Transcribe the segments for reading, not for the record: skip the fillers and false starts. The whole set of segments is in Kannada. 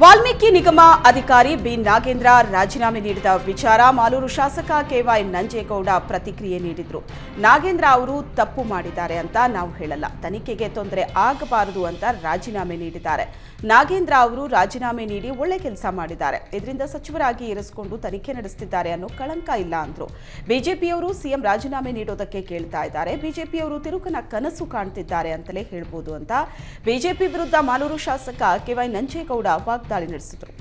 ವಾಲ್ಮೀಕಿ ನಿಗಮ ಅಧಿಕಾರಿ ಬಿ ನಾಗೇಂದ್ರ ರಾಜೀನಾಮೆ ನೀಡಿದ ವಿಚಾರ ಮಾಲೂರು ಶಾಸಕ ಕೆವೈ ನಂಜೇಗೌಡ ಪ್ರತಿಕ್ರಿಯೆ ನೀಡಿದರು. ನಾಗೇಂದ್ರ ಅವರು ತಪ್ಪು ಮಾಡಿದ್ದಾರೆ ಅಂತ ನಾವು ಹೇಳಲ್ಲ, ತನಿಖೆಗೆ ತೊಂದರೆ ಆಗಬಾರದು ಅಂತ ರಾಜೀನಾಮೆ ನೀಡಿದ್ದಾರೆ. ನಾಗೇಂದ್ರ ಅವರು ರಾಜೀನಾಮೆ ನೀಡಿ ಒಳ್ಳೆ ಕೆಲಸ ಮಾಡಿದ್ದಾರೆ, ಇದರಿಂದ ಸಚಿವರಾಗಿ ಇರಿಸಿಕೊಂಡು ತನಿಖೆ ನಡೆಸುತ್ತಿದ್ದಾರೆ ಅನ್ನೋ ಕಳಂಕ ಇಲ್ಲ ಅಂದ್ರು. ಬಿಜೆಪಿಯವರು ಸಿಎಂ ರಾಜೀನಾಮೆ ನೀಡೋದಕ್ಕೆ ಕೇಳ್ತಾ ಇದ್ದಾರೆ, ಬಿಜೆಪಿಯವರು ತಿರುಕನ ಕನಸು ಕಾಣ್ತಿದ್ದಾರೆ ಅಂತಲೇ ಹೇಳ್ಬೋದು ಅಂತ ಬಿಜೆಪಿ ವಿರುದ್ಧ ಮಾಲೂರು ಶಾಸಕ ಕೆವೈ ನಂಜೇಗೌಡ ವಾಗ್ದಾಳಿ ನಡೆಸಿದರು.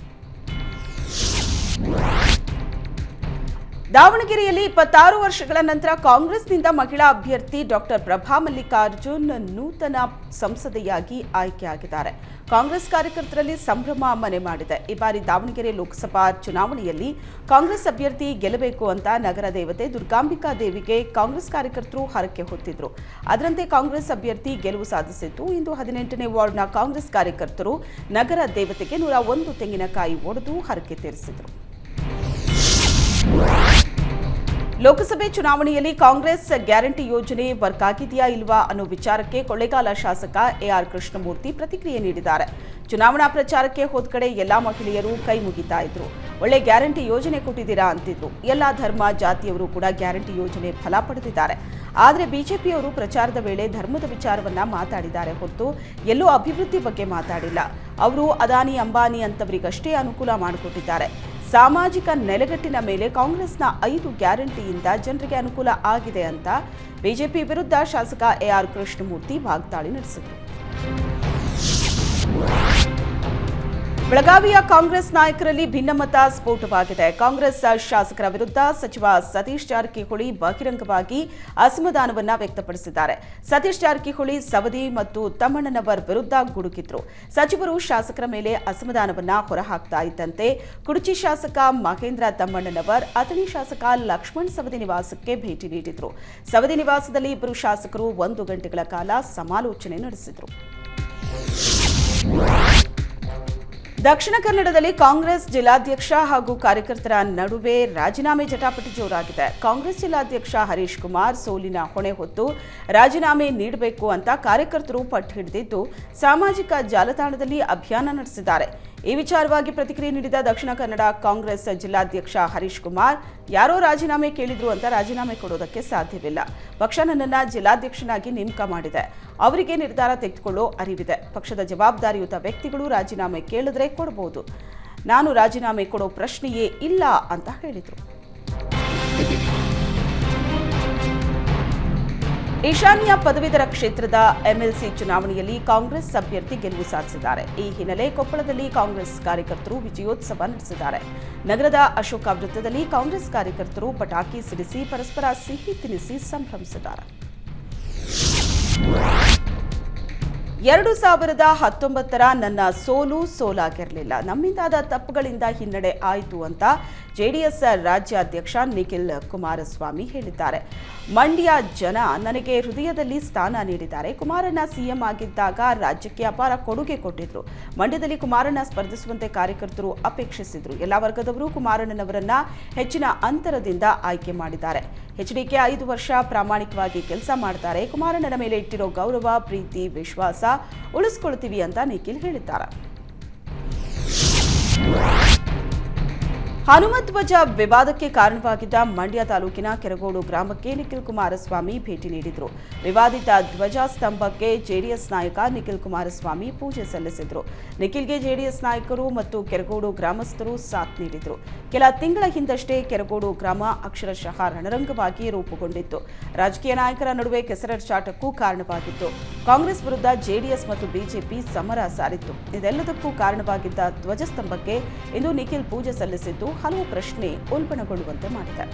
ದಾವಣಗೆರೆಯಲ್ಲಿ 26 ವರ್ಷಗಳ ನಂತರ ಕಾಂಗ್ರೆಸ್ನಿಂದ ಮಹಿಳಾ ಅಭ್ಯರ್ಥಿ ಡಾಕ್ಟರ್ ಪ್ರಭಾ ಮಲ್ಲಿಕಾರ್ಜುನ್ ನೂತನ ಸಂಸದೆಯಾಗಿ ಆಯ್ಕೆಯಾಗಿದ್ದಾರೆ. ಕಾಂಗ್ರೆಸ್ ಕಾರ್ಯಕರ್ತರಲ್ಲಿ ಸಂಭ್ರಮ ಮನೆ ಮಾಡಿದೆ. ಈ ಬಾರಿ ದಾವಣಗೆರೆ ಲೋಕಸಭಾ ಚುನಾವಣೆಯಲ್ಲಿ ಕಾಂಗ್ರೆಸ್ ಅಭ್ಯರ್ಥಿ ಗೆಲ್ಲಬೇಕು ಅಂತ ನಗರ ದೇವತೆ ದುರ್ಗಾಂಬಿಕಾ ದೇವಿಗೆ ಕಾಂಗ್ರೆಸ್ ಕಾರ್ಯಕರ್ತರು ಹರಕೆ ಹೊತ್ತಿದ್ರು. ಅದರಂತೆ ಕಾಂಗ್ರೆಸ್ ಅಭ್ಯರ್ಥಿ ಗೆಲುವು ಸಾಧಿಸಿದ್ದು. ಇಂದು 18ನೇ ವಾರ್ಡ್ನ ಕಾಂಗ್ರೆಸ್ ಕಾರ್ಯಕರ್ತರು ನಗರ ದೇವತೆಗೆ 101 ತೆಂಗಿನಕಾಯಿ ಒಡೆದು ಹರಕೆ ತೀರಿಸಿದರು. ಲೋಕಸಭೆ ಚುನಾವಣೆಯಲ್ಲಿ ಕಾಂಗ್ರೆಸ್ ಗ್ಯಾರಂಟಿ ಯೋಜನೆ ವರ್ಕ್ ಆಗಿದೆಯಾ ಇಲ್ವಾ ಅನ್ನೋ ವಿಚಾರಕ್ಕೆ ಕೊಳ್ಳೇಗಾಲ ಶಾಸಕ ಎಆರ್ ಕೃಷ್ಣಮೂರ್ತಿ ಪ್ರತಿಕ್ರಿಯೆ ನೀಡಿದ್ದಾರೆ. ಚುನಾವಣಾ ಪ್ರಚಾರಕ್ಕೆ ಹೋದ ಕಡೆ ಎಲ್ಲಾ ಮಹಿಳೆಯರು ಕೈ ಮುಗಿತಾ ಇದ್ರು, ಒಳ್ಳೆ ಗ್ಯಾರಂಟಿ ಯೋಜನೆ ಕೊಟ್ಟಿದ್ದೀರಾ ಅಂತಿದ್ರು. ಎಲ್ಲಾ ಧರ್ಮ ಜಾತಿಯವರು ಕೂಡ ಗ್ಯಾರಂಟಿ ಯೋಜನೆ ಫಲ ಪಡೆದಿದ್ದಾರೆ. ಆದರೆ ಬಿಜೆಪಿಯವರು ಪ್ರಚಾರದ ವೇಳೆ ಧರ್ಮದ ವಿಚಾರವನ್ನ ಮಾತಾಡಿದ್ದಾರೆ ಹೊರತು ಎಲ್ಲೂ ಅಭಿವೃದ್ಧಿ ಬಗ್ಗೆ ಮಾತಾಡಿಲ್ಲ. ಅವರು ಅದಾನಿ ಅಂಬಾನಿ ಅಂತವರಿಗಷ್ಟೇ ಅನುಕೂಲ ಮಾಡಿಕೊಟ್ಟಿದ್ದಾರೆ. ಸಾಮಾಜಿಕ ನೆಲೆಗಟ್ಟಿನ ಮೇಲೆ ಕಾಂಗ್ರೆಸ್ನ 5 ಗ್ಯಾರಂಟಿಯಿಂದ ಜನರಿಗೆ ಅನುಕೂಲ ಆಗಿದೆ ಅಂತ ಬಿಜೆಪಿ ವಿರುದ್ಧ ಶಾಸಕ ಎಆರ್ ಕೃಷ್ಣಮೂರ್ತಿ ವಾಗ್ದಾಳಿ ನಡೆಸಿದರು. ಬೆಳಗಾವಿಯ ಕಾಂಗ್ರೆಸ್ ನಾಯಕರಲ್ಲಿ ಭಿನ್ನಮತ ಸ್ಫೋಟವಾಗಿದೆ. ಕಾಂಗ್ರೆಸ್ ಶಾಸಕರ ವಿರುದ್ಧ ಸಚಿವ ಸತೀಶ್ ಜಾರಕಿಹೊಳಿ ಬಹಿರಂಗವಾಗಿ ಅಸಮಾಧಾನವನ್ನ ವ್ಯಕ್ತಪಡಿಸಿದ್ದಾರೆ. ಸತೀಶ್ ಜಾರಕಿಹೊಳಿ ಸವದಿ ಮತ್ತು ತಮ್ಮಣ್ಣನವರ್ ವಿರುದ್ಧ ಗುಡುಗಿದ್ರು. ಸಚಿವರು ಶಾಸಕರ ಮೇಲೆ ಅಸಮಾಧಾನವನ್ನ ಹೊರಹಾಕ್ತಾ ಇದ್ದಂತೆ ಕುಡಚಿ ಶಾಸಕ ಮಹೇಂದ್ರ ತಮ್ಮಣ್ಣನವರ್ ಅಥಣಿ ಶಾಸಕ ಲಕ್ಷ್ಮಣ್ ಸವದಿ ನಿವಾಸಕ್ಕೆ ಭೇಟಿ ನೀಡಿದ್ರು. ಸವದಿ ನಿವಾಸದಲ್ಲಿ ಇಬ್ಬರು ಶಾಸಕರು 1 ಗಂಟೆಗಳ ಕಾಲ ಸಮಾಲೋಚನೆ ನಡೆಸಿದರು. ದಕ್ಷಿಣ ಕನ್ನಡದಲ್ಲಿ ಕಾಂಗ್ರೆಸ್ ಜಿಲ್ಲಾಧ್ಯಕ್ಷ ಹಾಗೂ ಕಾರ್ಯಕರ್ತರ ನಡುವೆ ರಾಜೀನಾಮೆ ಜಟಾಪಟಿ ಜೋರಾಗಿದೆ. ಕಾಂಗ್ರೆಸ್ ಜಿಲ್ಲಾಧ್ಯಕ್ಷ ಹರೀಶ್ ಕುಮಾರ್ ಸೋಲಿನ ಹೊಣೆ ಹೊತ್ತು ರಾಜೀನಾಮೆ ನೀಡಬೇಕು ಅಂತ ಕಾರ್ಯಕರ್ತರು ಪಟ್ಟು ಹಿಡಿದಿದ್ದು ಸಾಮಾಜಿಕ ಜಾಲತಾಣದಲ್ಲಿ ಅಭಿಯಾನ ನಡೆಸಿದ್ದಾರೆ. ಈ ವಿಚಾರವಾಗಿ ಪ್ರತಿಕ್ರಿಯೆ ನೀಡಿದ ದಕ್ಷಿಣ ಕನ್ನಡ ಕಾಂಗ್ರೆಸ್ ಜಿಲ್ಲಾಧ್ಯಕ್ಷ ಹರೀಶ್ ಕುಮಾರ್, ಯಾರೋ ರಾಜೀನಾಮೆ ಕೇಳಿದ್ರು ಅಂತ ರಾಜೀನಾಮೆ ಕೊಡೋದಕ್ಕೆ ಸಾಧ್ಯವಿಲ್ಲ. ಪಕ್ಷ ನನ್ನನ್ನು ಜಿಲ್ಲಾಧ್ಯಕ್ಷನಾಗಿ ನೇಮಕ ಮಾಡಿದೆ, ಅವರಿಗೆ ನಿರ್ಧಾರ ತೆಗೆದುಕೊಳ್ಳೋ ಅರಿವಿದೆ. ಪಕ್ಷದ ಜವಾಬ್ದಾರಿಯುತ ವ್ಯಕ್ತಿಗಳು ರಾಜೀನಾಮೆ ಕೇಳಿದ್ರೆ ಕೊಡಬಹುದು, ನಾನು ರಾಜೀನಾಮೆ ಕೊಡೋ ಪ್ರಶ್ನೆಯೇ ಇಲ್ಲ ಅಂತ ಹೇಳಿದರು. ಈಶಾನ್ಯ ಪದವೀಧರ ಕ್ಷೇತ್ರದ ಎಂಎಲ್ಸಿ ಚುನಾವಣೆಯಲ್ಲಿ ಕಾಂಗ್ರೆಸ್ ಅಭ್ಯರ್ಥಿ ಗೆಲುವು ಸಾಧಿಸಿದ್ದಾರೆ. ಈ ಹಿನ್ನೆಲೆ ಕೊಪ್ಪಳದಲ್ಲಿ ಕಾಂಗ್ರೆಸ್ ಕಾರ್ಯಕರ್ತರು ವಿಜಯೋತ್ಸವ ನಡೆಸಿದ್ದಾರೆ. ನಗರದ ಅಶೋಕ ವೃತ್ತದಲ್ಲಿ ಕಾಂಗ್ರೆಸ್ ಕಾರ್ಯಕರ್ತರು ಪಟಾಕಿ ಸಿಡಿಸಿ ಪರಸ್ಪರ ಸಿಹಿ ತಿನ್ನಿಸಿ ಸಂಭ್ರಮಿಸಿದ್ದಾರೆ. 2019ರ ನನ್ನ ಸೋಲಾಗಿರಲಿಲ್ಲ, ನಮ್ಮಿಂದಾದ ತಪ್ಪುಗಳಿಂದ ಹಿನ್ನಡೆ ಆಯಿತು ಅಂತ ಜೆಡಿಎಸ್ ರಾಜ್ಯಾಧ್ಯಕ್ಷ ನಿಖಿಲ್ ಕುಮಾರಸ್ವಾಮಿ ಹೇಳಿದ್ದಾರೆ. ಮಂಡ್ಯ ಜನ ನನಗೆ ಹೃದಯದಲ್ಲಿ ಸ್ಥಾನ ನೀಡಿದ್ದಾರೆ. ಕುಮಾರಣ್ಣ ಸಿಎಂ ಆಗಿದ್ದಾಗ ರಾಜ್ಯಕ್ಕೆ ಅಪಾರ ಕೊಡುಗೆ ಕೊಟ್ಟಿದ್ರು. ಮಂಡ್ಯದಲ್ಲಿ ಕುಮಾರಣ್ಣ ಸ್ಪರ್ಧಿಸುವಂತೆ ಕಾರ್ಯಕರ್ತರು ಅಪೇಕ್ಷಿಸಿದ್ರು. ಎಲ್ಲ ವರ್ಗದವರು ಕುಮಾರಣ್ಣನವರನ್ನ ಹೆಚ್ಚಿನ ಅಂತರದಿಂದ ಆಯ್ಕೆ ಮಾಡಿದ್ದಾರೆ. ಎಚ್ಡಿಕೆ 5 ವರ್ಷ ಪ್ರಾಮಾಣಿಕವಾಗಿ ಕೆಲಸ ಮಾಡ್ತಾರೆ. ಕುಮಾರಣ್ಣನ ಮೇಲೆ ಇಟ್ಟಿರೋ ಗೌರವ, ಪ್ರೀತಿ, ವಿಶ್ವಾಸ ಉಳಿಸ್ಕೊಳ್ತೀವಿ ಅಂತ ನಿಖಿಲ್ ಹೇಳಿದ್ದಾರೆ. ಹನುಮಧ್ವಜ ವಿವಾದಕ್ಕೆ ಕಾರಣವಾಗಿದ್ದ ಮಂಡ್ಯ ತಾಲೂಕಿನ ಕೆರಗೋಡು ಗ್ರಾಮಕ್ಕೆ ನಿಖಿಲ್ ಕುಮಾರಸ್ವಾಮಿ ಭೇಟಿ ನೀಡಿದರು. ವಿವಾದಿತ ಧ್ವಜ ಸ್ತಂಭಕ್ಕೆ ಜೆಡಿಎಸ್ ನಾಯಕ ನಿಖಿಲ್ ಕುಮಾರಸ್ವಾಮಿ ಪೂಜೆ ಸಲ್ಲಿಸಿದರು. ನಿಖಿಲ್ಗೆ ಜೆಡಿಎಸ್ ನಾಯಕರು ಮತ್ತು ಕೆರಗೋಡು ಗ್ರಾಮಸ್ಥರು ಸಾಥ್ ನೀಡಿದರು. ಕೆಲ ತಿಂಗಳ ಹಿಂದಷ್ಟೇ ಕೆರಗೋಡು ಗ್ರಾಮ ಅಕ್ಷರಶಃ ರಣರಂಗವಾಗಿ ರೂಪುಗೊಂಡಿತ್ತು. ರಾಜಕೀಯ ನಾಯಕರ ನಡುವೆ ಕೆಸರೆರಚಾಟಕ್ಕೂ ಕಾರಣವಾಗಿತ್ತು. ಕಾಂಗ್ರೆಸ್ ವಿರುದ್ಧ ಜೆಡಿಎಸ್ ಮತ್ತು ಬಿಜೆಪಿ ಸಮರ ಸಾರಿತ್ತು. ಇದೆಲ್ಲದಕ್ಕೂ ಕಾರಣವಾಗಿದ್ದ ಧ್ವಜಸ್ತಂಭಕ್ಕೆ ಇಂದು ನಿಖಿಲ್ ಪೂಜೆ ಸಲ್ಲಿಸಿದ್ದು ಹಲವು ಪ್ರಶ್ನೆ ಉಲ್ಬಣಗೊಳ್ಳುವಂತೆ ಮಾಡಿದೆ.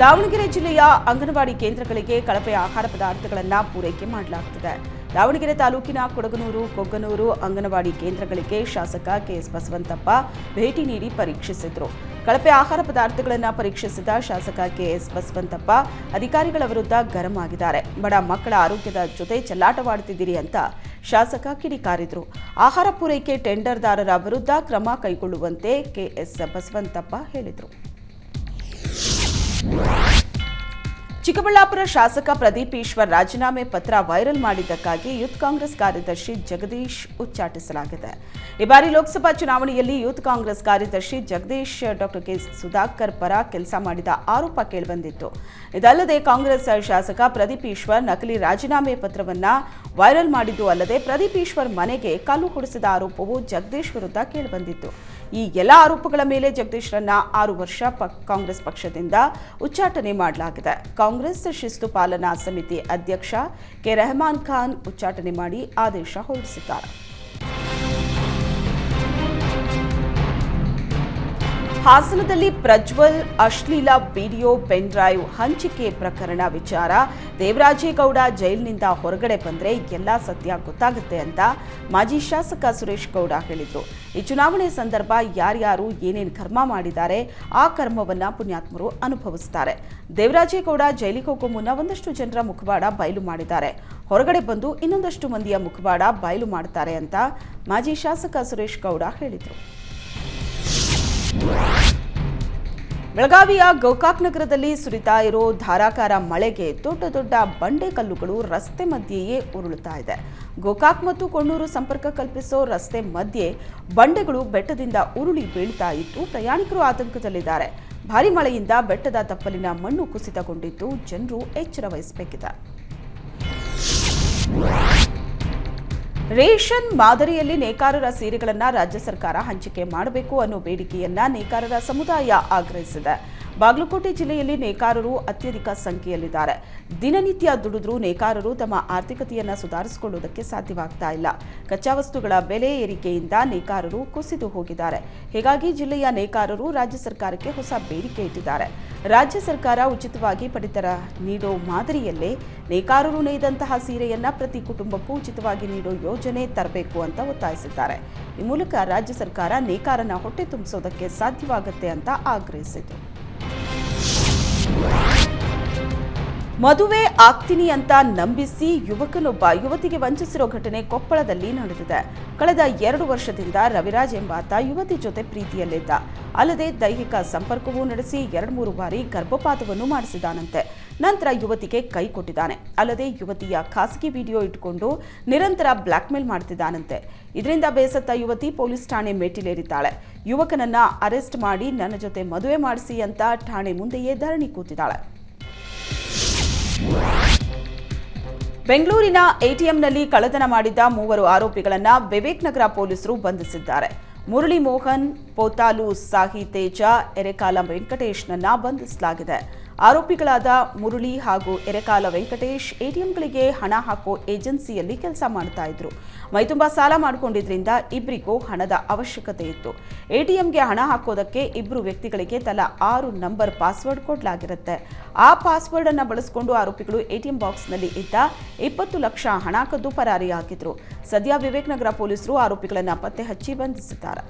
ದಾವಣಗೆರೆ ಜಿಲ್ಲೆಯ ಅಂಗನವಾಡಿ ಕೇಂದ್ರಗಳಿಗೆ ಕಳಪೆ ಆಹಾರ ಪದಾರ್ಥಗಳನ್ನು ಪೂರೈಕೆ ಮಾಡಲಾಗುತ್ತಿದೆ. ದಾವಣಗೆರೆ ತಾಲೂಕಿನ ಕೊಡಗನೂರು, ಕೊಗ್ಗನೂರು ಅಂಗನವಾಡಿ ಕೇಂದ್ರಗಳಿಗೆ ಶಾಸಕ ಕೆಎಸ್ ಬಸವಂತಪ್ಪ ಭೇಟಿ ನೀಡಿ ಪರೀಕ್ಷಿಸಿದರು. ಕಳಪೆ ಆಹಾರ ಪದಾರ್ಥಗಳನ್ನು ಪರೀಕ್ಷಿಸಿದ ಶಾಸಕ ಕೆಎಸ್ ಬಸವಂತಪ್ಪ ಅಧಿಕಾರಿಗಳ ವಿರುದ್ಧ ಗರಂ ಆಗಿದ್ದಾರೆ. ಬಡ ಮಕ್ಕಳ ಆರೋಗ್ಯದ ಜೊತೆ ಚೆಲ್ಲಾಟವಾಡುತ್ತಿದ್ದೀರಿ ಅಂತ ಶಾಸಕ ಕಿಡಿಕಾರಿದರು. ಆಹಾರ ಪೂರೈಕೆ ಟೆಂಡರ್ದಾರರ ವಿರುದ್ಧ ಕ್ರಮ ಕೈಗೊಳ್ಳುವಂತೆ ಕೆಎಸ್ ಬಸವಂತಪ್ಪ ಹೇಳಿದರು. ಚಿಕ್ಕಬಳ್ಳಾಪುರ ಶಾಸಕ ಪ್ರದೀಪ್ ಈಶ್ವರ್ ರಾಜೀನಾಮೆ ಪತ್ರ ವೈರಲ್ ಮಾಡಿದ್ದಕ್ಕಾಗಿ ಯೂತ್ ಕಾಂಗ್ರೆಸ್ ಕಾರ್ಯದರ್ಶಿ ಜಗದೀಶ್ ಉಚ್ಚಾಟಿಸಲಾಗಿದೆ. ಈ ಬಾರಿ ಲೋಕಸಭಾ ಚುನಾವಣೆಯಲ್ಲಿ ಯೂತ್ ಕಾಂಗ್ರೆಸ್ ಕಾರ್ಯದರ್ಶಿ ಜಗದೀಶ್ ಡಾಕ್ಟರ್ ಕೆ ಸುಧಾಕರ್ ಪರ ಕೆಲಸ ಮಾಡಿದ ಆರೋಪ ಕೇಳಿಬಂದಿತ್ತು. ಇದಲ್ಲದೆ ಕಾಂಗ್ರೆಸ್ ಶಾಸಕ ಪ್ರದೀಪ್ ಈಶ್ವರ್ ನಕಲಿ ರಾಜೀನಾಮೆ ಪತ್ರವನ್ನು ವೈರಲ್ ಮಾಡಿದ್ದು ಅಲ್ಲದೆ ಪ್ರದೀಪ್ ಈಶ್ವರ್ ಮನೆಗೆ ಕಲ್ಲು ಹೊಡೆಸಿದ ಆರೋಪವು ಜಗದೀಶ್ ವಿರುದ್ಧ ಕೇಳಿಬಂದಿತ್ತು. ಈ ಎಲ್ಲ ಆರೋಪಗಳ ಮೇಲೆ ಜಗದೀಶ್ರನ್ನ 6 ವರ್ಷ ಕಾಂಗ್ರೆಸ್ ಪಕ್ಷದಿಂದ ಉಚ್ಚಾಟನೆ ಮಾಡಲಾಗಿದೆ. ಕಾಂಗ್ರೆಸ್ ಶಿಸ್ತು ಪಾಲನಾ ಸಮಿತಿ ಅಧ್ಯಕ್ಷ ಕೆ ರೆಹಮಾನ್ ಖಾನ್ ಉಚ್ಚಾಟನೆ ಮಾಡಿ ಆದೇಶ ಹೊರಡಿಸಿದ್ದಾರೆ. ಹಾಸನದಲ್ಲಿ ಪ್ರಜ್ವಲ್ ಅಶ್ಲೀಲ ವಿಡಿಯೋ ಪೆನ್ ಡ್ರೈವ್ ಹಂಚಿಕೆ ಪ್ರಕರಣ ವಿಚಾರ ದೇವರಾಜೇಗೌಡ ಜೈಲಿನಿಂದ ಹೊರಗಡೆ ಬಂದರೆ ಎಲ್ಲ ಸತ್ಯ ಗೊತ್ತಾಗುತ್ತೆ ಅಂತ ಮಾಜಿ ಶಾಸಕ ಸುರೇಶ್ ಗೌಡ ಹೇಳಿದರು. ಈ ಚುನಾವಣೆ ಸಂದರ್ಭ ಯಾರ್ಯಾರು ಏನೇನು ಕರ್ಮ ಮಾಡಿದ್ದಾರೆ ಆ ಕರ್ಮವನ್ನು ಪುಣ್ಯಾತ್ಮರು ಅನುಭವಿಸ್ತಾರೆ. ದೇವರಾಜೇಗೌಡ ಜೈಲಿಗೆ ಹೋಗೋ ಮುನ್ನ ಒಂದಷ್ಟು ಜನರ ಮುಖವಾಡ ಬಯಲು ಮಾಡಿದ್ದಾರೆ. ಹೊರಗಡೆ ಬಂದು ಇನ್ನೊಂದಷ್ಟು ಮಂದಿಯ ಮುಖವಾಡ ಬಯಲು ಮಾಡ್ತಾರೆ ಅಂತ ಮಾಜಿ ಶಾಸಕ ಸುರೇಶ್ ಗೌಡ ಹೇಳಿದರು. ಬೆಳಗಾವಿಯ ಗೋಕಾಕ್ ನಗರದಲ್ಲಿ ಸುರಿತಾ ಇರೋ ಧಾರಾಕಾರ ಮಳೆಗೆ ದೊಡ್ಡ ದೊಡ್ಡ ಬಂಡೆಕಲ್ಲುಗಳು ರಸ್ತೆ ಮಧ್ಯೆಯೇ ಉರುಳುತ್ತಾ ಇದೆ. ಗೋಕಾಕ್ ಮತ್ತು ಕೊಣ್ಣೂರು ಸಂಪರ್ಕ ಕಲ್ಪಿಸೋ ರಸ್ತೆ ಮಧ್ಯೆ ಬಂಡೆಗಳು ಬೆಟ್ಟದಿಂದ ಉರುಳಿ ಬೀಳ್ತಾ ಇದ್ದು ಪ್ರಯಾಣಿಕರು ಆತಂಕದಲ್ಲಿದ್ದಾರೆ. ಭಾರೀ ಮಳೆಯಿಂದ ಬೆಟ್ಟದ ತಪ್ಪಲಿನ ಮಣ್ಣು ಕುಸಿತಗೊಂಡಿದ್ದು ಜನರು ಎಚ್ಚರ ವಹಿಸಬೇಕಿದೆ. ರೇಷನ್ ಮಾದರಿಯಲ್ಲಿ ನೇಕಾರರ ಸೀರೆಗಳನ್ನು ರಾಜ್ಯ ಸರ್ಕಾರ ಹಂಚಿಕೆ ಮಾಡಬೇಕು ಅನ್ನೋ ಬೇಡಿಕೆಯನ್ನ ನೇಕಾರರ ಸಮುದಾಯ ಆಗ್ರಹಿಸಿದೆ. ಬಾಗಲಕೋಟೆ ಜಿಲ್ಲೆಯಲ್ಲಿ ನೇಕಾರರು ಅತ್ಯಧಿಕ ಸಂಖ್ಯೆಯಲ್ಲಿದ್ದಾರೆ. ದಿನನಿತ್ಯ ದುಡಿದ್ರೂ ನೇಕಾರರು ತಮ್ಮ ಆರ್ಥಿಕತೆಯನ್ನು ಸುಧಾರಿಸಿಕೊಳ್ಳುವುದಕ್ಕೆ ಸಾಧ್ಯವಾಗ್ತಾ ಇಲ್ಲ. ಕಚ್ಚಾ ವಸ್ತುಗಳ ಬೆಲೆ ಏರಿಕೆಯಿಂದ ನೇಕಾರರು ಕುಸಿದು ಹೋಗಿದ್ದಾರೆ. ಹೀಗಾಗಿ ಜಿಲ್ಲೆಯ ನೇಕಾರರು ರಾಜ್ಯ ಸರ್ಕಾರಕ್ಕೆ ಹೊಸ ಬೇಡಿಕೆ ಇಟ್ಟಿದ್ದಾರೆ. ರಾಜ್ಯ ಸರ್ಕಾರ ಉಚಿತವಾಗಿ ಪಡಿತರ ನೀಡೋ ಮಾದರಿಯಲ್ಲೇ ನೇಕಾರರು ನೇಯ್ದಂತಹ ಸೀರೆಯನ್ನ ಪ್ರತಿ ಕುಟುಂಬಕ್ಕೂ ಉಚಿತವಾಗಿ ನೀಡೋ ಯೋಜನೆ ತರಬೇಕು ಅಂತ ಒತ್ತಾಯಿಸಿದ್ದಾರೆ. ಈ ಮೂಲಕ ರಾಜ್ಯ ಸರ್ಕಾರ ನೇಕಾರನ ಹೊಟ್ಟೆ ತುಂಬಿಸೋದಕ್ಕೆ ಸಾಧ್ಯವಾಗುತ್ತೆ ಅಂತ ಆಗ್ರಹಿಸಿತು. ಮದುವೆ ಆಗ್ತೀನಿ ಅಂತ ನಂಬಿಸಿ ಯುವಕನೊಬ್ಬ ಯುವತಿಗೆ ವಂಚಿಸಿರೋ ಘಟನೆ ಕೊಪ್ಪಳದಲ್ಲಿ ನಡೆದಿದೆ. ಕಳೆದ 2 ವರ್ಷದಿಂದ ರವಿರಾಜ್ ಎಂಬಾತ ಯುವತಿ ಜೊತೆ ಪ್ರೀತಿಯಲ್ಲಿದ್ದ. ಅಲ್ಲದೆ ದೈಹಿಕ ಸಂಪರ್ಕವೂ ನಡೆಸಿ 2-3 ಬಾರಿ ಗರ್ಭಪಾತವನ್ನು ಮಾಡಿಸಿದಾನಂತೆ. ನಂತರ ಯುವತಿಗೆ ಕೈ ಕೊಟ್ಟಿದ್ದಾನೆ. ಅಲ್ಲದೆ ಯುವತಿಯ ಖಾಸಗಿ ವಿಡಿಯೋ ಇಟ್ಟುಕೊಂಡು ನಿರಂತರ ಬ್ಲಾಕ್ಮೇಲ್ ಮಾಡ್ತಿದ್ದಾನಂತೆ. ಇದರಿಂದ ಬೇಸತ್ತ ಯುವತಿ ಪೊಲೀಸ್ ಠಾಣೆ ಮೆಟ್ಟಿಲೇರಿದ್ದಾಳೆ. ಯುವಕನನ್ನ ಅರೆಸ್ಟ್ ಮಾಡಿ ನನ್ನ ಜೊತೆ ಮದುವೆ ಮಾಡಿಸಿ ಅಂತ ಠಾಣೆ ಮುಂದೆಯೇ ಧರಣಿ ಕೂತಿದ್ದಾಳೆ. ಬೆಂಗಳೂರಿನ ಎಟಿಎಂನಲ್ಲಿ ಕಳ್ಳತನ ಮಾಡಿದ್ದ 3 ಆರೋಪಿಗಳನ್ನು ವಿವೇಕ್ ನಗರ ಪೊಲೀಸರು ಬಂಧಿಸಿದ್ದಾರೆ. ಮುರಳಿ ಮೋಹನ್, ಪೋತಾಲು ಸಾಹಿ ತೇಜ, ಎರೆಕಾಲ ವೆಂಕಟೇಶ್ನನ್ನ ಬಂಧಿಸಲಾಗಿದೆ. ಆರೋಪಿಗಳಾದ ಮುರಳಿ ಹಾಗೂ ಎರೆಕಾಲ ವೆಂಕಟೇಶ್ ಎಟಿಎಂಗಳಿಗೆ ಹಣ ಹಾಕೋ ಏಜೆನ್ಸಿಯಲ್ಲಿ ಕೆಲಸ ಮಾಡ್ತಾ ಇದ್ರು. ಮೈತುಂಬಾ ಸಾಲ ಮಾಡಿಕೊಂಡಿದ್ರಿಂದ ಇಬ್ಬರಿಗೂ ಹಣದ ಅವಶ್ಯಕತೆ ಇತ್ತು. ಎಟಿಎಂಗೆ ಹಣ ಹಾಕೋದಕ್ಕೆ 2 ವ್ಯಕ್ತಿಗಳಿಗೆ ತಲಾ 6 ನಂಬರ್ ಪಾಸ್ವರ್ಡ್ ಕೊಡಲಾಗಿರುತ್ತೆ. ಆ ಪಾಸ್ವರ್ಡ್ ಅನ್ನು ಬಳಸಿಕೊಂಡು ಆರೋಪಿಗಳು ಎಟಿಎಂ ಬಾಕ್ಸ್ನಲ್ಲಿ ಇದ್ದ 20 ಲಕ್ಷ ಹಣ ಕದ್ದು ಪರಾರಿಯಾಗಿದ್ರು. ಸದ್ಯ ವಿವೇಕ್ ನಗರ ಪೊಲೀಸರು ಆರೋಪಿಗಳನ್ನು ಪತ್ತೆ ಹಚ್ಚಿ ಬಂಧಿಸಿದ್ದಾರೆ.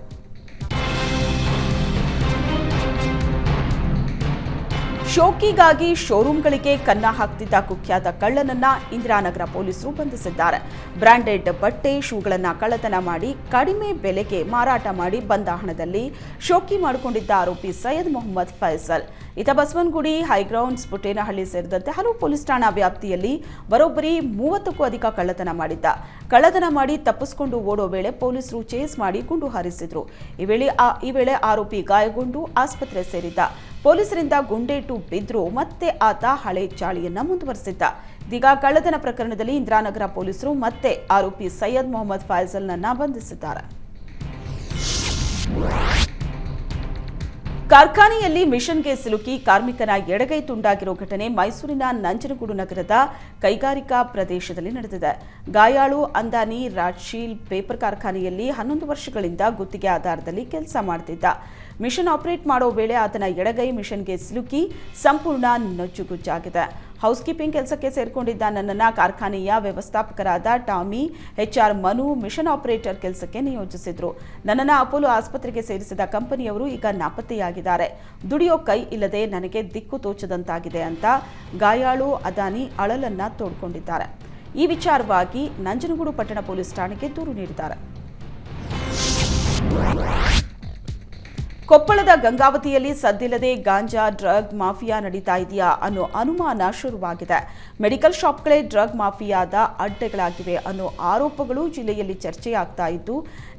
ಶೋಕಿಗಾಗಿ ಶೋರೂಮ್ಗಳಿಗೆ ಕನ್ನ ಹಾಕ್ತಿದ್ದ ಕುಖ್ಯಾತ ಕಳ್ಳನನ್ನ ಇಂದಿರಾನಗರ ಪೊಲೀಸರು ಬಂಧಿಸಿದ್ದಾರೆ. ಬ್ರಾಂಡೆಡ್ ಬಟ್ಟೆ, ಶೂಗಳನ್ನು ಕಳ್ಳತನ ಮಾಡಿ ಕಡಿಮೆ ಬೆಲೆಗೆ ಮಾರಾಟ ಮಾಡಿ ಬಂದ ಹಣದಲ್ಲಿ ಶೋಕಿ ಮಾಡಿಕೊಂಡಿದ್ದ ಆರೋಪಿ ಸೈಯದ್ ಮೊಹಮ್ಮದ್ ಫೈಸಲ್ ಈತ ಬಸವನಗುಡಿ, ಹೈಗ್ರೌಂಡ್ಸ್, ಪುಟ್ಟೇನಹಳ್ಳಿ ಸೇರಿದಂತೆ ಹಲವು ಪೊಲೀಸ್ ಠಾಣಾ ವ್ಯಾಪ್ತಿಯಲ್ಲಿ ಬರೋಬ್ಬರಿ 30ಕ್ಕೂ ಅಧಿಕ ಕಳ್ಳತನ ಮಾಡಿದ್ದ. ಕಳ್ಳತನ ಮಾಡಿ ತಪ್ಪಿಸಿಕೊಂಡು ಓಡೋ ವೇಳೆ ಪೊಲೀಸರು ಚೇಸ್ ಮಾಡಿ ಗುಂಡು ಹಾರಿಸಿದ್ರು. ಈ ವೇಳೆ ಆರೋಪಿ ಗಾಯಗೊಂಡು ಆಸ್ಪತ್ರೆ ಸೇರಿದ್ದ. ಪೊಲೀಸರಿಂದ ಗುಂಡೇಟು ಬಿದ್ದರೂ ಮತ್ತೆ ಆತ ಹಳೆ ಚಾಳಿಯನ್ನ ಮುಂದುವರೆಸಿದ್ದ. ಇದೀಗ ಕಳ್ಳತನ ಪ್ರಕರಣದಲ್ಲಿ ಇಂದಿರಾನಗರ ಪೊಲೀಸರು ಮತ್ತೆ ಆರೋಪಿ ಸೈಯದ್ ಮೊಹಮ್ಮದ್ ಫೈಸಲ್ನನ್ನ ಬಂಧಿಸಿದ್ದಾರೆ. ಕಾರ್ಖಾನೆಯಲ್ಲಿ ಮಿಷನ್ಗೆ ಸಿಲುಕಿ ಕಾರ್ಮಿಕನ ಎಡಗೈ ತುಂಡಾಗಿರೋ ಘಟನೆ ಮೈಸೂರಿನ ನಂಜನಗೂಡು ನಗರದ ಕೈಗಾರಿಕಾ ಪ್ರದೇಶದಲ್ಲಿ ನಡೆದಿದೆ. ಗಾಯಾಳು ಅಂದಾನಿ ರಾಜ್ಶೀಲ್ ಪೇಪರ್ ಕಾರ್ಖಾನೆಯಲ್ಲಿ 11 ವರ್ಷಗಳಿಂದ ಗುತ್ತಿಗೆ ಆಧಾರದಲ್ಲಿ ಕೆಲಸ ಮಾಡ್ತಿದ್ದ. ಮಿಷನ್ ಆಪರೇಟ್ ಮಾಡೋ ವೇಳೆ ಆತನ ಎಡಗೈ ಮಿಷನ್ಗೆ ಸಿಲುಕಿ ಸಂಪೂರ್ಣ ನಜ್ಜುಗುಜ್ಜಾಗಿದೆ. ಹೌಸ್ಕೀಪಿಂಗ್ ಕೆಲಸಕ್ಕೆ ಸೇರಿಕೊಂಡಿದ್ದ ನನ್ನನ್ನು ಕಾರ್ಖಾನೆಯ ವ್ಯವಸ್ಥಾಪಕರಾದ Tommy, HR Manu machine operator ಕೆಲಸಕ್ಕೆ ನಿಯೋಜಿಸಿದ್ರು. ನನ್ನನ್ನು ಅಪೋಲೋ ಆಸ್ಪತ್ರೆಗೆ ಸೇರಿಸಿದ ಕಂಪನಿಯವರು ಈಗ ನಾಪತ್ತೆಯಾಗಿದ್ದಾರೆ. ದುಡಿಯೋ ಕೈ ಇಲ್ಲದೆ ನನಗೆ ದಿಕ್ಕು ತೋಚದಂತಾಗಿದೆ ಅಂತ ಗಾಯಾಳು ಅದಾನಿ ಅಳಲನ್ನ ತೋಡ್ಕೊಂಡಿದ್ದಾರೆ. ಈ ವಿಚಾರವಾಗಿ ನಂಜನಗೂಡು ಪಟ್ಟಣ ಪೊಲೀಸ್ ಠಾಣೆಗೆ ದೂರು ನೀಡಿದ್ದಾರೆ. ಕೊಪ್ಪಳದ ಗಂಗಾವತಿಯಲ್ಲಿ ಸದ್ದಿಲ್ಲದೆ ಗಾಂಜಾ ಡ್ರಗ್ ಮಾಫಿಯಾ ನಡೀತಾ ಇದೆಯಾ ಅನ್ನೋ ಅನುಮಾನ ಶುರುವಾಗಿದೆ. ಮೆಡಿಕಲ್ ಶಾಪ್ಗಳೇ ಡ್ರಗ್ ಮಾಫಿಯಾದ ಅಡ್ಡೆಗಳಾಗಿವೆ ಅನ್ನೋ ಆರೋಪಗಳು ಜಿಲ್ಲೆಯಲ್ಲಿ ಚರ್ಚೆಯಾಗ್ತಾ ಇದ್ದು,